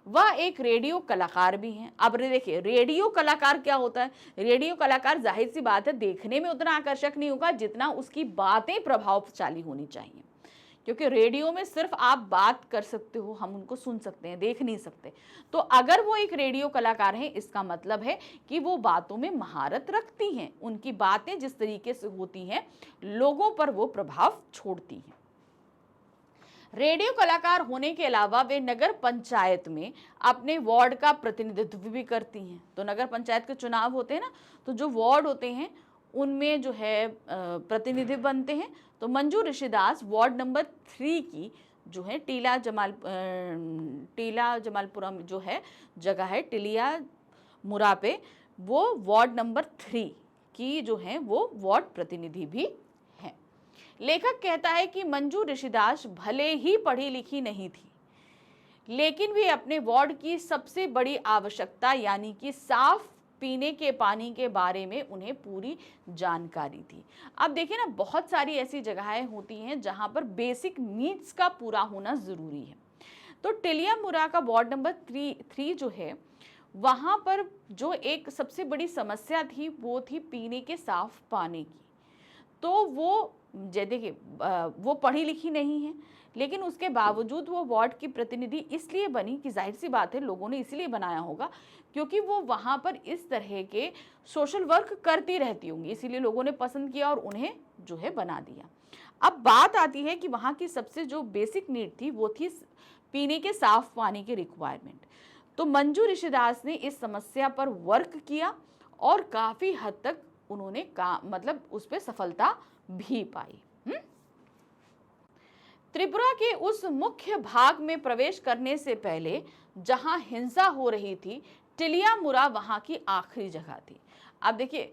वह एक रेडियो कलाकार भी हैं। अब देखिए रेडियो कलाकार क्या होता है, रेडियो कलाकार जाहिर सी बात है देखने में उतना आकर्षक नहीं होगा जितना उसकी बातें प्रभावशाली होनी चाहिए, क्योंकि रेडियो में सिर्फ आप बात कर सकते हो, हम उनको सुन सकते हैं, देख नहीं सकते। तो अगर वो एक रेडियो कलाकार है, इसका मतलब है कि वो बातों में महारत रखती हैं, उनकी बातें जिस तरीके से होती हैं लोगों पर वो प्रभाव छोड़ती हैं। रेडियो कलाकार होने के अलावा वे नगर पंचायत में अपने वार्ड का प्रतिनिधित्व भी करती हैं। तो नगर पंचायत के चुनाव होते हैं ना, तो जो वार्ड होते हैं उनमें जो है प्रतिनिधि बनते हैं। तो मंजू ऋषिदास वार्ड नंबर 3 की जो है टीला जमालपुरम जो है जगह है, टिलिया मुरा पे, वो वार्ड नंबर 3 की जो है वो वार्ड प्रतिनिधि भी हैं। लेखक कहता है कि मंजू ऋषिदास भले ही पढ़ी लिखी नहीं थी, लेकिन वे अपने वार्ड की सबसे बड़ी आवश्यकता यानी कि साफ पीने के पानी के बारे में उन्हें पूरी जानकारी थी। अब देखिए ना, बहुत सारी ऐसी जगहें होती हैं जहां पर बेसिक नीड्स का पूरा होना जरूरी है। तो टिलिया मुरा का वार्ड नंबर 3 जो है, वहां पर जो एक सबसे बड़ी समस्या थी वो थी पीने के साफ पानी की। तो वो देखिए वो पढ़ी लिखी नहीं है, लेकिन उसके बावजूद वो वार्ड की प्रतिनिधि इसलिए बनी कि जाहिर सी बात है लोगों ने इसलिए बनाया होगा क्योंकि वो वहाँ पर इस तरह के सोशल वर्क करती रहती होंगी, इसीलिए लोगों ने पसंद किया और उन्हें जो है बना दिया। अब बात आती है कि वहाँ की सबसे जो बेसिक नीड थी वो थी पीने के साफ पानी की रिक्वायरमेंट। तो मंजू ऋषिदास ने इस समस्या पर वर्क किया और काफ़ी हद तक उन्होंने मतलब उस पर सफलता भी पाई। त्रिपुरा के उस मुख्य भाग में प्रवेश करने से पहले जहां हिंसा हो रही थी, टिलिया मुरा वहां की आखिरी जगह थी। अब देखिए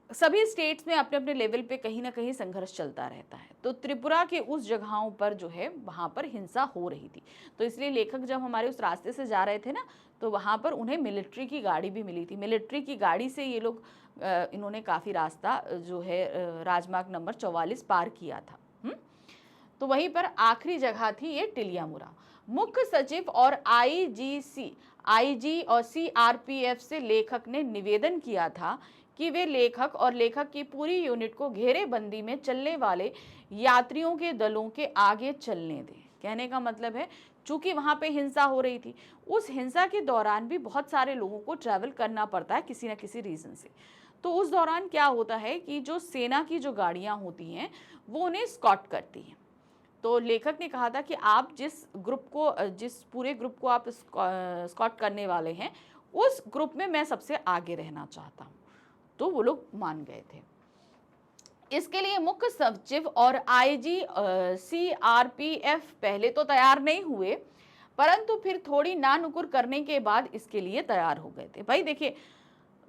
सभी स्टेट्स में अपने अपने लेवल पे कहीं ना कहीं संघर्ष चलता रहता है, तो त्रिपुरा के उस जगहों पर जो है वहां पर हिंसा हो रही थी। तो इसलिए लेखक जब हमारे उस रास्ते से जा रहे थे ना, तो वहां पर उन्हें मिलिट्री की गाड़ी भी मिली थी। मिलिट्री की गाड़ी से ये लोग इन्होंने काफ़ी रास्ता जो है राजमार्ग नंबर 44 पार किया था। तो वहीं पर आखिरी जगह थी ये टिलिया मुरा। मुख्य सचिव और आईजी और सीआरपीएफ से लेखक ने निवेदन किया था कि वे लेखक और लेखक की पूरी यूनिट को घेरेबंदी में चलने वाले यात्रियों के दलों के आगे चलने दें। कहने का मतलब है चूंकि वहां पे हिंसा हो रही थी, उस हिंसा के दौरान भी बहुत सारे लोगों को ट्रैवल करना पड़ता है किसी न किसी रीज़न से। तो उस दौरान क्या होता है कि जो सेना की जो गाड़ियां होती हैं वो उन्हें स्कॉट करती हैं। तो लेखक ने कहा था कि आप जिस पूरे ग्रुप को आप स्कॉट करने वाले हैं, उस ग्रुप में मैं सबसे आगे रहना चाहता हूँ। तो वो लोग मान गए थे। इसके लिए मुख्य सचिव और आईजी सीआरपीएफ पहले तो तैयार नहीं हुए, परंतु फिर थोड़ी नानुकुर करने के बाद इसके लिए तैयार हो गए थे। भाई देखिए,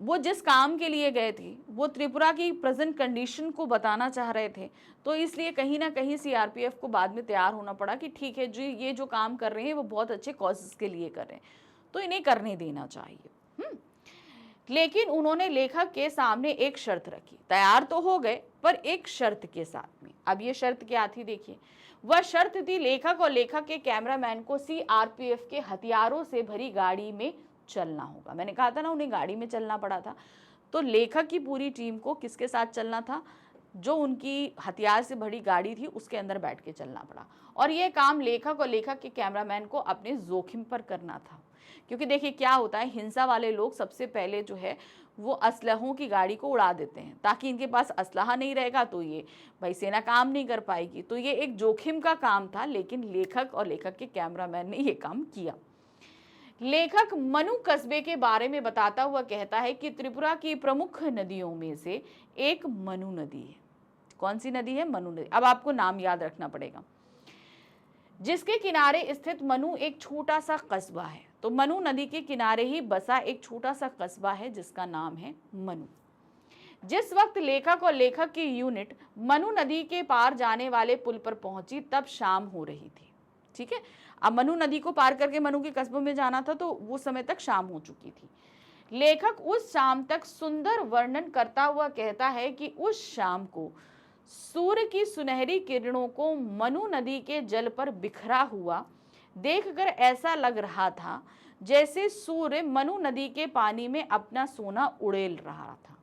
वो जिस काम के लिए गए थे वो त्रिपुरा की प्रेजेंट कंडीशन को बताना चाह रहे थे, तो इसलिए कहीं ना कहीं सीआरपीएफ को बाद में तैयार होना पड़ा कि ठीक है जो ये जो काम कर रहे हैं वो बहुत अच्छे कॉजेस के लिए कर रहे हैं, तो इन्हें करने देना चाहिए। लेकिन उन्होंने लेखक के सामने एक शर्त रखी। तैयार तो हो गए पर एक शर्त के साथ में। अब ये शर्त क्या थी देखिए, वह शर्त थी लेखक और लेखक के कैमरामैन को सीआरपीएफ के हथियारों से भरी गाड़ी में चलना होगा। मैंने कहा था ना उन्हें गाड़ी में चलना पड़ा था। तो लेखक की पूरी टीम को किसके साथ चलना था? जो उनकी हथियार से भरी गाड़ी थी उसके अंदर बैठ के चलना पड़ा। और यह काम लेखक और लेखक के कैमरामैन को अपने जोखिम पर करना था। क्योंकि देखिए क्या होता है, हिंसा वाले लोग सबसे पहले जो है वो असलहों की गाड़ी को उड़ा देते हैं, ताकि इनके पास असलहा नहीं रहेगा तो ये भाई सेना काम नहीं कर पाएगी। तो ये एक जोखिम का काम था, लेकिन लेखक और लेखक के कैमरामैन ने ये काम किया। लेखक मनु कस्बे के बारे में बताता हुआ कहता है कि त्रिपुरा की प्रमुख नदियों में से एक मनु नदी है। कौन सी नदी है? मनु नदी। अब आपको नाम याद रखना पड़ेगा। जिसके किनारे स्थित मनु एक छोटा सा कस्बा है। तो मनु नदी के किनारे ही बसा एक छोटा सा कस्बा है जिसका नाम है मनु। जिस वक्त लेखक और लेखक की यूनिट मनु नदी के पार जाने वाले पुल पर पहुंची तब शाम हो रही थी। ठीक है, अब मनु नदी को पार करके मनु के कस्बों में जाना था, तो वो समय तक शाम हो चुकी थी। लेखक उस शाम तक सुंदर वर्णन करता हुआ कहता है कि उस शाम को सूर्य की सुनहरी किरणों को मनु नदी के जल पर बिखरा हुआ देखकर ऐसा लग रहा था जैसे सूर्य मनु नदी के पानी में अपना सोना उड़ेल रहा था।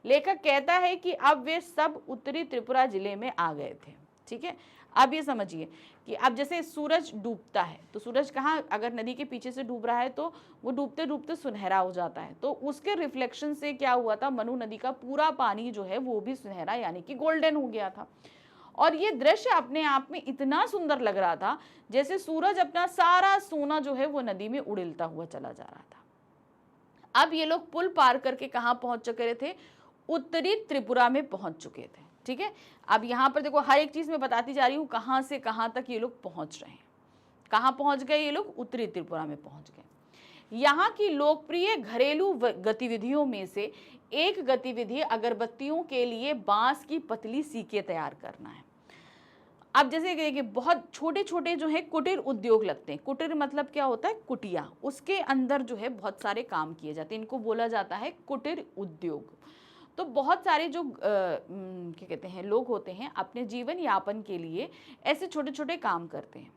लेखक कहता है कि अब वे सब उत्तरी त्रिपुरा जिले में आ गए थे। ठीक है, अब ये समझिए कि अब जैसे सूरज डूबता है तो सूरज कहाँ, अगर नदी के पीछे से डूब रहा है तो वो डूबते डूबते सुनहरा हो जाता है। तो उसके रिफ्लेक्शन से क्या हुआ था, मनु नदी का पूरा पानी जो है वो भी सुनहरा यानी कि गोल्डन हो गया था। और ये दृश्य अपने आप में इतना सुंदर लग रहा था जैसे सूरज अपना सारा सोना जो है वो नदी में उड़ेलता हुआ चला जा रहा था। अब ये लोग पुल पार करके कहाँ पहुंच चुके थे? उत्तरी त्रिपुरा में पहुंच चुके थे। ठीक है, अब यहाँ पर देखो हर एक चीज में बताती जा रही हूँ कहाँ से कहाँ तक ये लोग पहुंच रहे हैं। कहाँ पहुंच गए ये लोग? उत्तरी त्रिपुरा में पहुंच गए। यहाँ की लोकप्रिय घरेलू गतिविधियों में से एक गतिविधि अगरबत्तियों के लिए बांस की पतली सीकें तैयार करना है। अब जैसे देखिए बहुत छोटे छोटे जो है कुटीर उद्योग लगते हैं। कुटीर मतलब क्या होता है? कुटिया। उसके अंदर जो है बहुत सारे काम किए जाते हैं, इनको बोला जाता है कुटीर उद्योग। तो बहुत सारे जो क्या कहते हैं लोग होते हैं अपने जीवन यापन के लिए ऐसे छोटे छोटे काम करते हैं।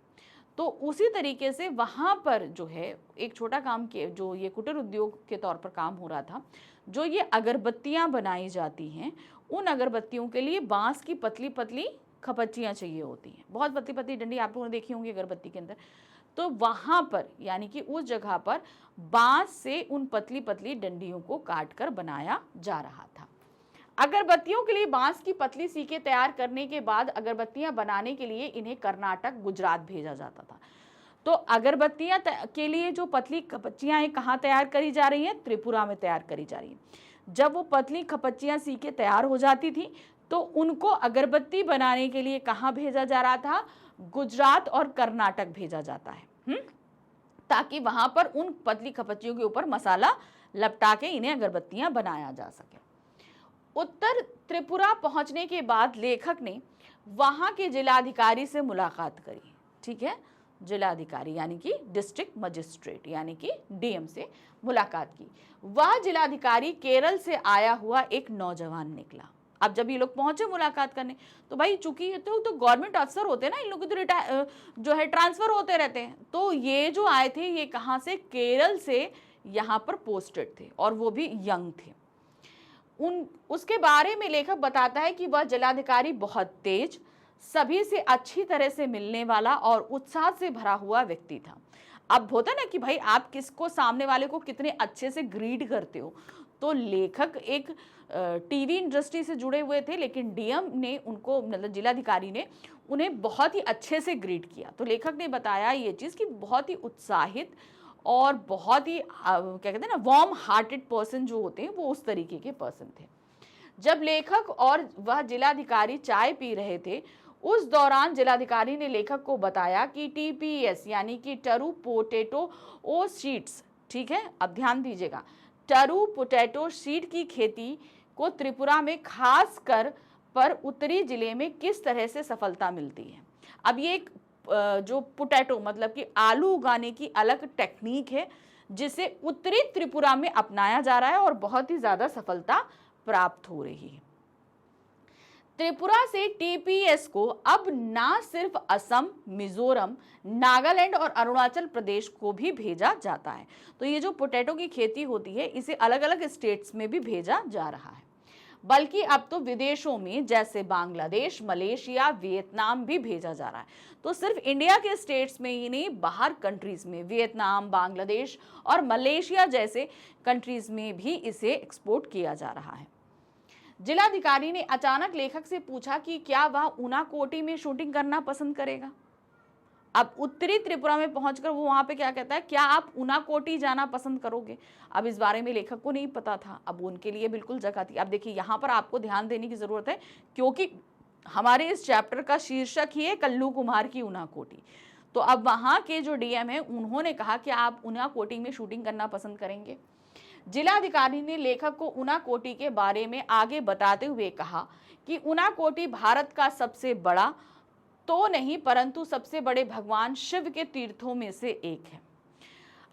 तो उसी तरीके से वहाँ पर जो है एक छोटा काम के जो ये कुटीर उद्योग के तौर पर काम हो रहा था, जो ये अगरबत्तियाँ बनाई जाती हैं, उन अगरबत्तियों के लिए बांस की पतली पतली खपच्चियाँ चाहिए होती हैं। बहुत पतली पतली डंडी आप लोगों ने देखी होंगी अगरबत्ती के अंदर। तो वहाँ पर यानी कि उस जगह पर बांस से उन पतली पतली डंडियों को काट कर बनाया जा रहा था। अगरबत्तियों के लिए बांस की पतली सीकें तैयार करने के बाद अगरबत्तियां बनाने के लिए इन्हें कर्नाटक, गुजरात भेजा जाता था। तो अगरबत्तियां के लिए जो पतली खपच्चियां हैं कहाँ तैयार करी जा रही हैं? त्रिपुरा में तैयार करी जा रही हैं। जब वो पतली खपच्चियां सीकें तैयार हो जाती थी तो उनको अगरबत्ती बनाने के लिए कहाँ भेजा जा रहा था? गुजरात और कर्नाटक भेजा जाता है, ताकि वहां पर उन पतली खपच्चियों के ऊपर मसाला लपटा के इन्हें अगरबत्तियां बनाया जा सके। उत्तर त्रिपुरा पहुंचने के बाद लेखक ने वहां के जिलाधिकारी से मुलाकात करी। ठीक है, जिलाधिकारी यानी कि डिस्ट्रिक्ट मजिस्ट्रेट यानी कि डीएम से मुलाकात की। वह जिलाधिकारी केरल से आया हुआ एक नौजवान निकला। अब जब ये लोग पहुंचे मुलाकात करने तो भाई चूंकि ये तो गवर्नमेंट अफसर होते हैं ना, इन लोगों के तो जो है ट्रांसफर होते रहते हैं। तो ये जो आए थे ये कहाँ से? केरल से यहाँ पर पोस्टेड थे और वो भी यंग थे। उसके बारे में लेखक बताता है कि वह जिलाधिकारी बहुत तेज, सभी से अच्छी तरह से मिलने वाला और उत्साह से भरा हुआ व्यक्ति था। अब होता ना कि भाई आप किसको, सामने वाले को कितने अच्छे से ग्रीड करते हो। तो लेखक एक टीवी इंडस्ट्री से जुड़े हुए थे, लेकिन डीएम ने उनको, मतलब जिलाधिकारी ने उन्हें बहुत ही अच्छे से ग्रीड किया। तो लेखक ने बताया ये चीज़ कि बहुत ही उत्साहित और बहुत ही क्या कहते हैं ना वार्म हार्टेड पर्सन जो होते हैं वो उस तरीके के पर्सन थे। जब लेखक और वह जिलाधिकारी चाय पी रहे थे उस दौरान जिलाधिकारी ने लेखक को बताया कि टीपीएस यानी कि टरू पोटैटो ओ सीड्स, ठीक है, अब ध्यान दीजिएगा, टरू पोटैटो सीड की खेती को त्रिपुरा में खास कर पर उत्तरी जिले में किस तरह से सफलता मिलती है। अब ये एक जो पोटैटो मतलब कि आलू उगाने की अलग टेक्निक है जिसे उत्तरी त्रिपुरा में अपनाया जा रहा है और बहुत ही ज्यादा सफलता प्राप्त हो रही है। त्रिपुरा से टीपीएस को अब ना सिर्फ असम, मिजोरम, नागालैंड और अरुणाचल प्रदेश को भी भेजा जाता है। तो ये जो पोटैटो की खेती होती है इसे अलग अलग स्टेट्स में भी भेजा जा रहा है, बल्कि अब तो विदेशों में जैसे बांग्लादेश, मलेशिया, वियतनाम भी भेजा जा रहा है। तो सिर्फ इंडिया के स्टेट्स में ही नहीं, बाहर कंट्रीज में, वियतनाम, बांग्लादेश और मलेशिया जैसे कंट्रीज में भी इसे एक्सपोर्ट किया जा रहा है। जिलाधिकारी ने अचानक लेखक से पूछा कि क्या वह ऊनाकोटी में शूटिंग करना पसंद करेगा। अब उत्तरी त्रिपुरा में पहुंचकर वो वहां पे क्या कहता है, क्या आप ऊनाकोटी जाना पसंद करोगे। अब इस बारे में लेखक को नहीं पता था, अब उनके लिए बिल्कुल जगह थी। अब देखिए यहाँ पर आपको ध्यान देने की जरूरत है, क्योंकि हमारे इस चैप्टर का शीर्षक ही है कल्लू कुमार की ऊनाकोटी। तो अब वहां के जो डीएम है उन्होंने कहा कि आप ऊनाकोटी में शूटिंग करना पसंद करेंगे। जिलाधिकारी ने लेखक को ऊनाकोटी के बारे में आगे बताते हुए कहा कि ऊनाकोटी भारत का सबसे बड़ा तो नहीं परंतु सबसे बड़े भगवान शिव के तीर्थों में से एक है।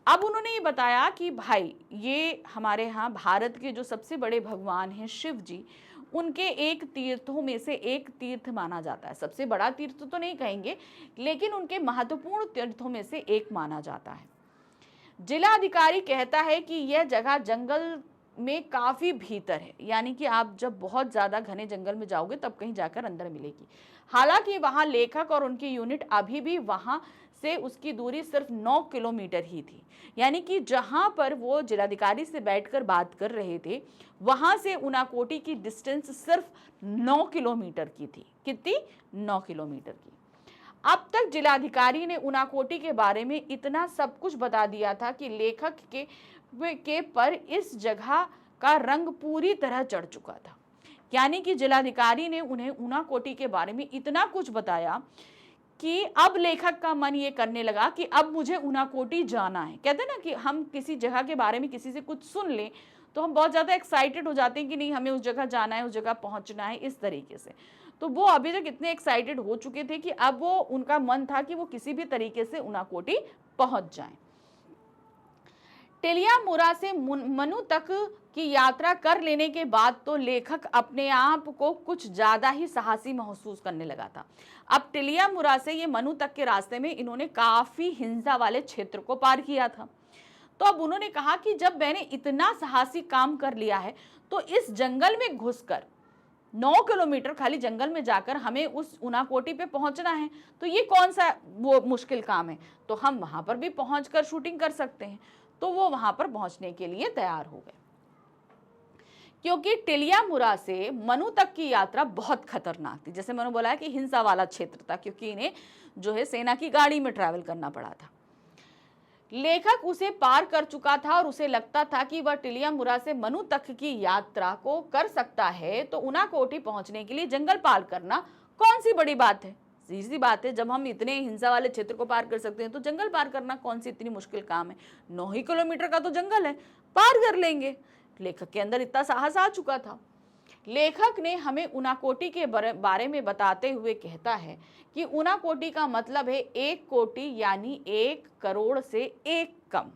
अब उन्होंने ये बताया कि भाई ये हमारे यहाँ भारत के जो सबसे बड़े भगवान हैं शिव जी, उनके एक तीर्थों में से एक तीर्थ माना जाता है। सबसे बड़ा तीर्थ तो नहीं कहेंगे, लेकिन उनके महत्वपूर्ण तीर्थों में से एक माना जाता है। जिला अधिकारी कहता है कि यह जगह जंगल में काफी भीतर है, यानी कि आप जब बहुत ज्यादा घने जंगल में जाओगे तब कहीं जाकर अंदर मिलेगी। हालांकि वहां लेखक और उनकी यूनिट अभी भी वहां से उसकी दूरी सिर्फ 9 किलोमीटर ही थी, यानी कि जहां पर वो जिलाधिकारी से बैठकर बात कर रहे थे वहां से ऊनाकोटी की डिस्टेंस सिर्फ 9 किलोमीटर की थी। कितनी? 9 किलोमीटर की। अब तक जिलाधिकारी ने ऊनाकोटी के बारे में इतना सब कुछ बता दिया था कि लेखक के पर इस जगह का रंग पूरी तरह चढ़ चुका था। यानी कि जिलाधिकारी ने उन्हें ऊनाकोटी के बारे में इतना कुछ बताया कि अब लेखक का मन ये करने लगा कि अब मुझे ऊनाकोटी जाना है। कहते हैं ना कि हम किसी जगह के बारे में किसी से कुछ सुन लें तो हम बहुत ज़्यादा एक्साइटेड हो जाते हैं कि नहीं, हमें उस जगह जाना है, उस जगह पहुंचना है, इस तरीके से। तो वो अभी तक इतने एक्साइटेड हो चुके थे कि अब वो उनका मन था कि वो किसी भी तरीके से ऊनाकोटी पहुंच जाएं। टेलियामुरा से मनु तक की यात्रा कर लेने के बाद तो लेखक अपने आप को कुछ ज्यादा ही साहसी महसूस करने लगा था। अब टेलियामुरा से ये मनु तक के रास्ते में इन्होंने काफी हिंसा वाले क्षेत्र को पार किया था। तो अब उन्होंने कहा कि जब मैंने इतना साहसी काम कर लिया है तो इस जंगल में घुसकर 9 किलोमीटर खाली जंगल में जाकर हमें उस ऊनाकोटी पे पहुंचना है, तो ये कौन सा वो मुश्किल काम है, तो हम वहां पर भी पहुंचकर शूटिंग कर सकते हैं। तो वो वहां पर पहुंचने के लिए तैयार हो गए, क्योंकि टेलियामुरा से मनु तक की यात्रा बहुत खतरनाक थी। जैसे मैंने बोला है कि हिंसा वाला क्षेत्र था, क्योंकि इन्हें जो है सेना की गाड़ी में ट्रैवल करना पड़ा था। लेखक उसे पार कर चुका था और उसे लगता था कि वह टेलियामुरा से मनु तक की यात्रा को कर सकता है, तो ऊनाकोटी पहुंचने के लिए जंगल पार करना कौन सी बड़ी बात है। सीधी सी बात है, जब हम इतने हिंसा वाले क्षेत्र को पार कर सकते हैं तो जंगल पार करना कौन सी इतनी मुश्किल काम है। 9 ही किलोमीटर का तो जंगल है, पार कर लेंगे। लेखक के अंदर इतना साहस आ चुका था। लेखक ने हमें ऊनाकोटी के बारे में बताते हुए कहता है कि ऊनाकोटी का मतलब है 1 कोटि, यानी 1 करोड़ से 1 कम।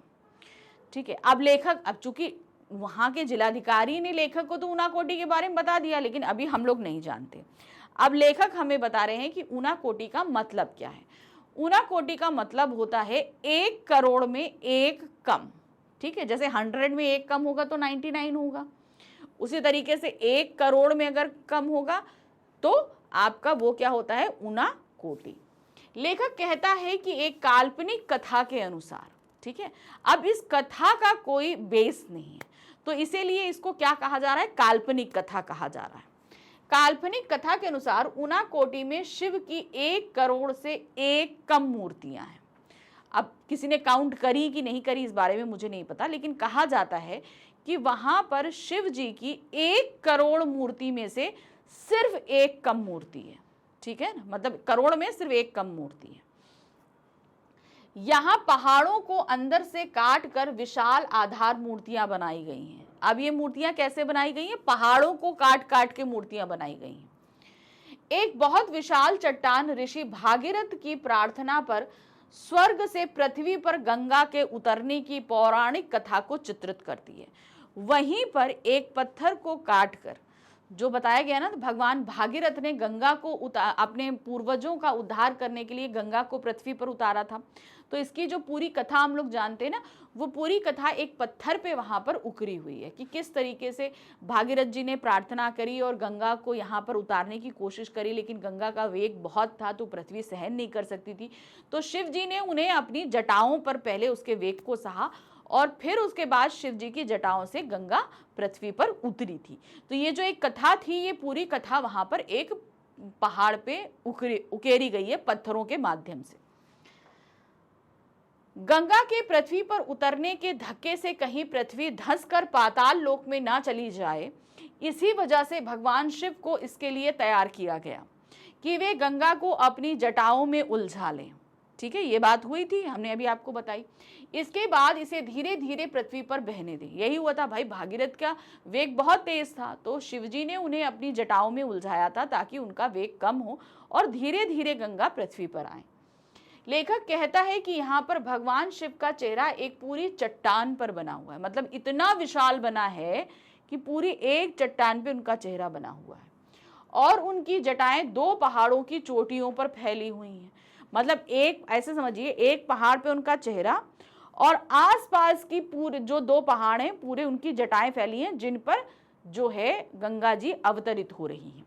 ठीक है। अब लेखक, अब चूंकि वहां के जिलाधिकारी ने लेखक को तो ऊनाकोटी के बारे में बता दिया, लेकिन अभी हम लोग नहीं जानते। अब लेखक हमें बता रहे हैं कि ऊनाकोटी का मतलब क्या है। ऊनाकोटी का मतलब होता है 1 करोड़ में 1 कम। ठीक है, जैसे 100 में 1 कम होगा तो 99 होगा, उसी तरीके से 1 करोड़ में अगर कम होगा तो आपका वो क्या होता है, ऊनाकोटी। लेखक कहता है कि एक काल्पनिक कथा के अनुसार, ठीक है, अब इस कथा का कोई बेस नहीं है, तो इसीलिए इसको क्या कहा जा रहा है, काल्पनिक कथा कहा जा रहा है। काल्पनिक कथा के अनुसार ऊनाकोटी में शिव की 1 करोड़ से 1 कम मूर्तियां हैं। अब किसी ने काउंट करी कि नहीं करी इस बारे में मुझे नहीं पता, लेकिन कहा जाता है कि वहां पर शिव जी की 1 करोड़ मूर्ति में से सिर्फ 1 कम मूर्ति है। ठीक है ना, मतलब करोड़ में सिर्फ 1 कम मूर्ति है। यहाँ पहाड़ों को अंदर से काट कर विशाल आधार मूर्तियां बनाई गई हैं। अब ये मूर्तियां कैसे बनाई गई हैं, पहाड़ों को काट काट के मूर्तियां बनाई गई हैं। एक बहुत विशाल चट्टान ऋषि भागीरथ की प्रार्थना पर स्वर्ग से पृथ्वी पर गंगा के उतरने की पौराणिक कथा को चित्रित करती है। वहीं पर एक पत्थर को काटकर, जो बताया गया ना, तो भगवान भागीरथ ने गंगा को अपने पूर्वजों का उद्धार करने के लिए गंगा को पृथ्वी पर उतारा था। तो इसकी जो पूरी कथा हम लोग जानते हैं ना, वो पूरी कथा एक पत्थर पे वहां पर उकरी हुई है कि किस तरीके से भागीरथ जी ने प्रार्थना करी और गंगा को यहाँ पर उतारने की कोशिश करी, लेकिन गंगा का वेग बहुत था तो पृथ्वी सहन नहीं कर सकती थी। तो शिव जी ने उन्हें अपनी जटाओं पर पहले उसके वेग को सहा और फिर उसके बाद शिव जी की जटाओं से गंगा पृथ्वी पर उतरी थी। तो ये जो एक कथा थी, ये पूरी कथा वहां पर एक पहाड़ पे उकेरी गई है पत्थरों के माध्यम से। गंगा के पृथ्वी पर उतरने के धक्के से कहीं पृथ्वी धंसकर पाताल लोक में ना चली जाए, इसी वजह से भगवान शिव को इसके लिए तैयार किया गया कि वे गंगा को अपनी जटाओं में उलझा लें। ठीक है, ये बात हुई थी, हमने अभी आपको बताई। इसके बाद इसे धीरे धीरे पृथ्वी पर बहने दें। यही हुआ था भाई, भागीरथ का वेग बहुत तेज था तो शिवजी ने उन्हें अपनी जटाओं में उलझाया था ताकि उनका वेग कम हो और धीरे धीरे गंगा पृथ्वी पर आए। लेखक कहता है कि यहाँ पर भगवान शिव का चेहरा एक पूरी चट्टान पर बना हुआ है, मतलब इतना विशाल बना है कि पूरी एक चट्टान पे उनका चेहरा बना हुआ है और उनकी जटाएं दो पहाड़ों की चोटियों पर फैली हुई हैं। मतलब एक, ऐसे समझिए, एक पहाड़ पे उनका चेहरा और आसपास की पूरे जो दो पहाड़ हैं पूरे उनकी जटाएं फैली हैं जिन पर जो है गंगा जी अवतरित हो रही हैं।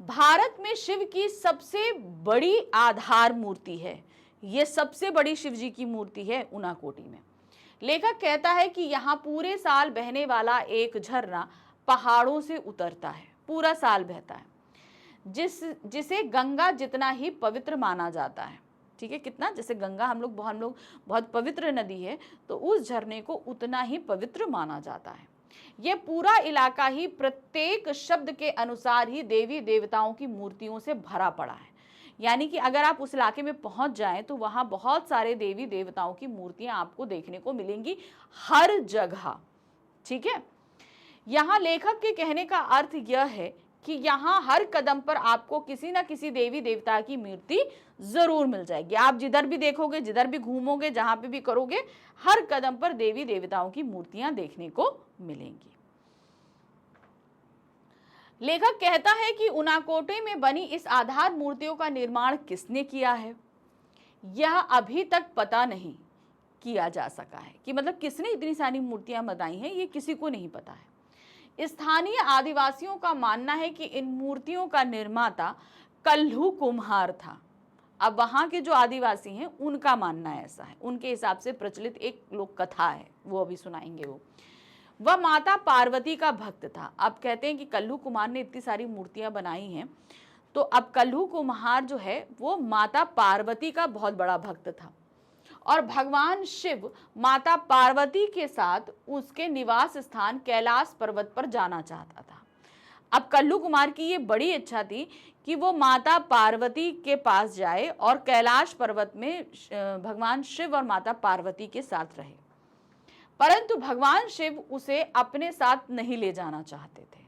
भारत में शिव की सबसे बड़ी आधार मूर्ति है, ये सबसे बड़ी शिव जी की मूर्ति है उनाकोटी में। लेखक कहता है कि यहाँ पूरे साल बहने वाला एक झरना पहाड़ों से उतरता है, पूरा साल बहता है, जिसे गंगा जितना ही पवित्र माना जाता है। ठीक है, कितना, जैसे गंगा हम लोग बहुत पवित्र नदी है, तो उस झरने को उतना ही पवित्र माना जाता है। यह पूरा इलाका ही प्रत्येक शब्द के अनुसार ही देवी देवताओं की मूर्तियों से भरा पड़ा है। यानी कि अगर आप उस इलाके में पहुंच जाएं तो वहां बहुत सारे देवी देवताओं की मूर्तियां आपको देखने को मिलेंगी हर जगह। ठीक है, यहाँ लेखक के कहने का अर्थ यह है कि यहाँ हर कदम पर आपको किसी न किसी देवी देवता की मूर्ति जरूर मिल जाएगी। आप जिधर भी देखोगे, जिधर भी घूमोगे, जहां पे भी करोगे, हर कदम पर देवी देवताओं की मूर्तियां देखने को मिलेंगी। लेखक कहता है कि उनाकोटे में बनी इस आधार मूर्तियों का निर्माण किसने किया है, यह अभी तक पता नहीं किया जा सका है कि मतलब किसने इतनी सारी मूर्तियां बनाई हैं, ये किसी को नहीं पता है। स्थानीय आदिवासियों का मानना है कि इन मूर्तियों का निर्माता कल्लू कुम्हार था। अब वहां के जो आदिवासी हैं उनका मानना ऐसा है, उनके हिसाब से प्रचलित एक लोक कथा है, वो अभी सुनाएंगे। वह माता पार्वती का भक्त था। अब कहते हैं कि कल्लू कुम्हार ने इतनी सारी मूर्तियां बनाई हैं, तो अब कल्लू कुम्हार जो है वो माता पार्वती का बहुत बड़ा भक्त था और भगवान शिव माता पार्वती के साथ उसके निवास स्थान कैलाश पर्वत पर जाना चाहता था। अब कल्लू कुमार की ये बड़ी इच्छा थी कि वो माता पार्वती के पास जाए और कैलाश पर्वत में भगवान शिव और माता पार्वती के साथ रहे, परंतु भगवान शिव उसे अपने साथ नहीं ले जाना चाहते थे।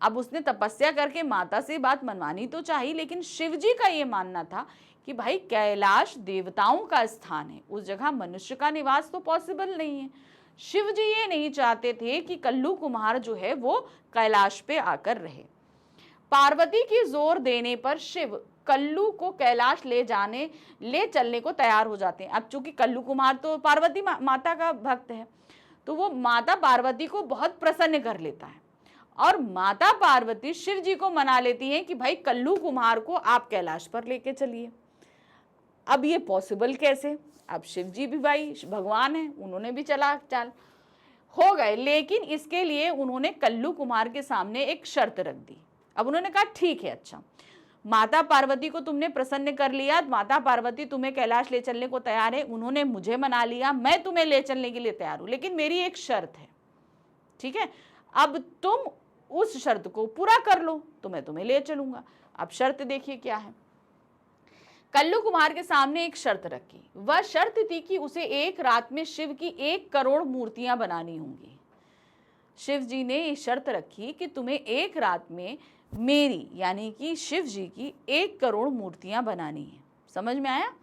अब उसने तपस्या करके माता से बात मनवानी तो चाहिए, लेकिन शिव जी का ये मानना था कि भाई कैलाश देवताओं का स्थान है, उस जगह मनुष्य का निवास तो पॉसिबल नहीं है। शिव जी ये नहीं चाहते थे कि कल्लू कुम्हार जो है वो कैलाश पे आकर रहे। पार्वती की जोर देने पर शिव कल्लू को कैलाश ले चलने को तैयार हो जाते हैं। अब चूंकि कल्लू कुम्हार तो पार्वती माता का भक्त है, तो वो माता पार्वती को बहुत प्रसन्न कर लेता है और माता पार्वती शिव जी को मना लेती हैं कि भाई कल्लू कुम्हार को आप कैलाश पर लेके चलिए। अब ये पॉसिबल कैसे, अब शिव जी भी भाई भगवान है, उन्होंने भी चल हो गए, लेकिन इसके लिए उन्होंने कल्लू कुम्हार के सामने एक शर्त रख दी। अब उन्होंने कहा ठीक है, अच्छा माता पार्वती को तुमने प्रसन्न कर लिया, माता पार्वती तुम्हें कैलाश ले चलने को तैयार है, उन्होंने मुझे मना लिया, मैं तुम्हें ले चलने के लिए तैयार हूं, लेकिन मेरी एक शर्त है। ठीक है, अब तुम उस शर्त को पूरा कर लो तो मैं तुम्हें ले चलूंगा। अब शर्त देखिए क्या है। कल्लू कुम्हार के सामने एक शर्त रखी। वह शर्त थी कि उसे एक रात में शिव की 1 करोड़ मूर्तियां बनानी होंगी। शिव जी ने ये शर्त रखी कि तुम्हें एक रात में मेरी यानी कि शिव जी की 1 करोड़ मूर्तियां बनानी है। समझ में आया?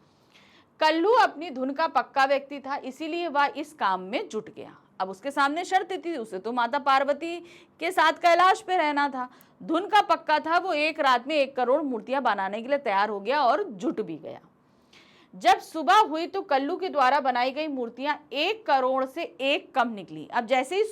कल्लू अपनी धुन का पक्का व्यक्ति था, इसीलिए वह इस काम में जुट गया। अब उसके सामने शर्त थी, उसे तो माता पार्वती के साथ कैलाश पे रहना था। धुन का पक्का था, वो एक रात में 1 करोड़ मूर्तियां बनाने के लिए तैयार हो गया और जुट भी गया। जब सुबह हुई तो कल्लू के द्वारा बनाई गई मूर्तियां 1 करोड़ से 1 कम निकली। अब जैसे ही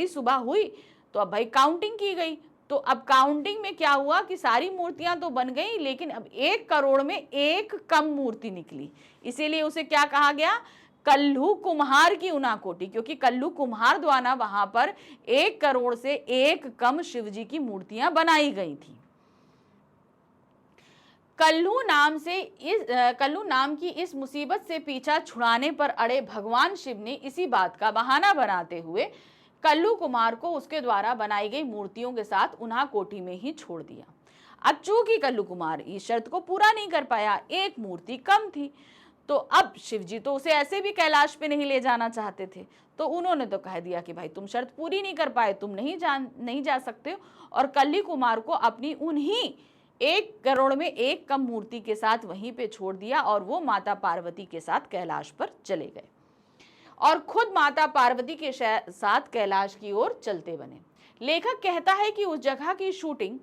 सुबह हुई तो अब भाई काउंटिंग की गई। तो अब काउंटिंग में क्या हुआ कि सारी मूर्तियां तो बन गई, लेकिन अब 1 करोड़ में 1 कम मूर्ति निकली। इसीलिए उसे क्या कहा गया? कल्लू कुम्हार की उनाकोटी, क्योंकि कल्लू कुम्हार द्वारा वहां पर 1 करोड़ से 1 कम शिवजी की मूर्तियां बनाई गई थी। कल्लू नाम की इस मुसीबत से पीछा छुड़ाने पर अड़े भगवान शिव ने इसी बात का बहाना बनाते हुए कल्लू कुमार को उसके द्वारा बनाई गई मूर्तियों के साथ उनाकोटी में ही छोड़ दिया। अब चूंकि कल्लू कुमार इस शर्त को पूरा नहीं कर पाया, 1 मूर्ति कम थी, तो अब शिवजी तो उसे ऐसे भी कैलाश पे नहीं ले जाना चाहते थे, तो उन्होंने तो कह दिया कि भाई तुम शर्त पूरी नहीं कर पाए, तुम नहीं जा सकते हो, और कल्लू कुमार को अपनी उन्हीं 1 करोड़ में 1 कम मूर्ति के साथ वहीं पे छोड़ दिया और वो माता पार्वती के साथ कैलाश पर चले गए और खुद माता पार्वती के साथ कैलाश की ओर चलते बने। लेखक कहता है कि उस जगह की शूटिंग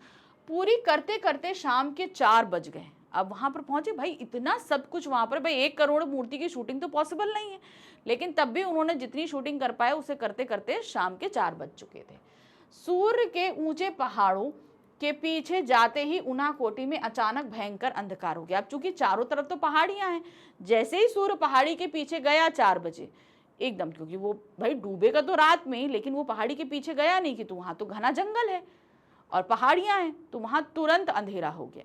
पूरी करते करते शाम के 4 बज गए। अब वहां पर पहुंचे, भाई इतना सब कुछ वहां पर, भाई 1 करोड़ मूर्ति की शूटिंग तो पॉसिबल नहीं है, लेकिन तब भी उन्होंने जितनी शूटिंग कर पाए उसे करते करते शाम के 4 बज चुके थे। सूर्य के ऊंचे पहाड़ों के पीछे जाते ही उनाकोटी में अचानक भयंकर अंधकार हो गया। अब चूंकि चारों तरफ तो पहाड़ियां हैं, जैसे ही सूर्य पहाड़ी के पीछे गया 4 बजे एकदम, क्योंकि वो भाई डूबेगा तो रात में ही, लेकिन वो पहाड़ी के पीछे गया नहीं कि तो वहां तो घना जंगल है और पहाड़ियां हैं, तो वहां तुरंत अंधेरा हो गया।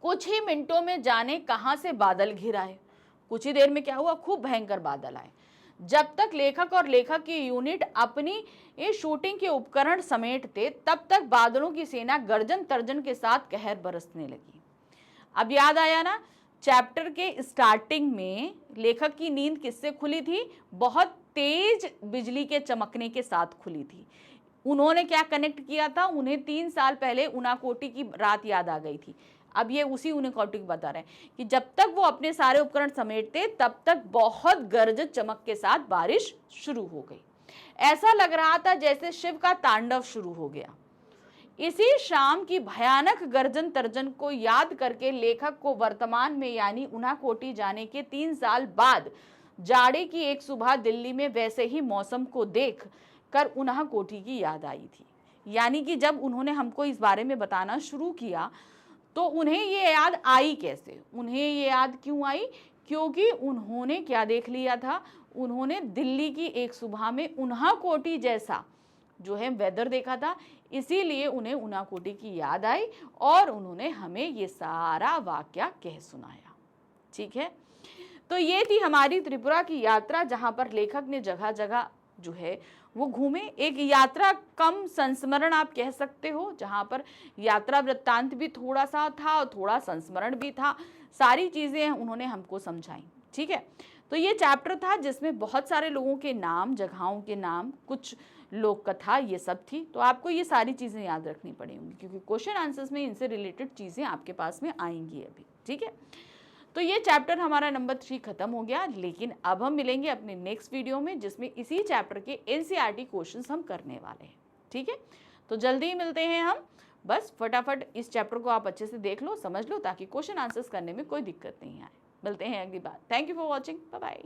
कुछ ही मिनटों में जाने कहां से बादल घिर आए। कुछ ही देर में क्या हुआ, खूब भयंकर बादल आए। जब तक लेखक और लेखक की यूनिट अपनी ये शूटिंग के उपकरण समेटते, तब तक बादलों की सेना गर्जन तर्जन के साथ कहर बरसने लगी। अब याद आया ना, चैप्टर के स्टार्टिंग में लेखक की नींद किससे खुली थी? बहुत तेज बिजली के चमकने के साथ खुली थी। उन्होंने क्या कनेक्ट किया था? उन्हें 3 साल पहले उनाकोटी की रात याद आ गई थी। अब ये उसी उनाकोटी को बता रहे हैं कि जब तक वो अपने सारे उपकरण समेटते, तब तक बहुत गरज चमक के साथ बारिश शुरू हो गई। ऐसा लग रहा था जैसे शिव का तांडव शुरू हो गया। इसी शाम की भयानक गर्जन तर्जन को याद करके लेखक को वर्तमान में यानी उनाकोटी जाने के 3 साल बाद जाड़े की एक सुबह दिल्ली में वैसे ही मौसम को देख कर उनाकोटी की याद आई थी। यानी कि जब उन्होंने हमको इस बारे में बताना शुरू किया तो उन्हें ये याद आई कैसे? उन्हें ये याद क्यों आई? क्योंकि उन्होंने क्या देख लिया था? उन्होंने दिल्ली की एक सुबह में उनाकोटी जैसा जो है वेदर देखा था, इसीलिए उन्हें उनाकोटी की याद आई और उन्होंने हमें ये सारा वाकया कह सुनाया। ठीक है, तो ये थी हमारी त्रिपुरा की यात्रा, जहां पर लेखक ने जगह जगह जो है वो घूमे। एक यात्रा कम संस्मरण आप कह सकते हो, जहां पर यात्रा वृत्तांत भी थोड़ा सा था और थोड़ा संस्मरण भी था। सारी चीजें उन्होंने हमको समझाई। ठीक है, तो ये चैप्टर था जिसमें बहुत सारे लोगों के नाम, जगहों के नाम, कुछ लोक कथा, ये सब थी। तो आपको ये सारी चीजें याद रखनी पड़ेंगी, क्योंकि क्वेश्चन आंसर्स में इनसे रिलेटेड चीजें आपके पास में आएंगी अभी। ठीक है, तो ये चैप्टर हमारा नंबर 3 खत्म हो गया, लेकिन अब हम मिलेंगे अपने नेक्स्ट वीडियो में, जिसमें इसी चैप्टर के एनसीईआरटी क्वेश्चंस हम करने वाले हैं। ठीक है, तो जल्दी ही मिलते हैं हम। बस फटाफट इस चैप्टर को आप अच्छे से देख लो, समझ लो, ताकि क्वेश्चन आंसर्स करने में कोई दिक्कत नहीं आए। मिलते हैं अगली बार। Thank you for watching, bye bye.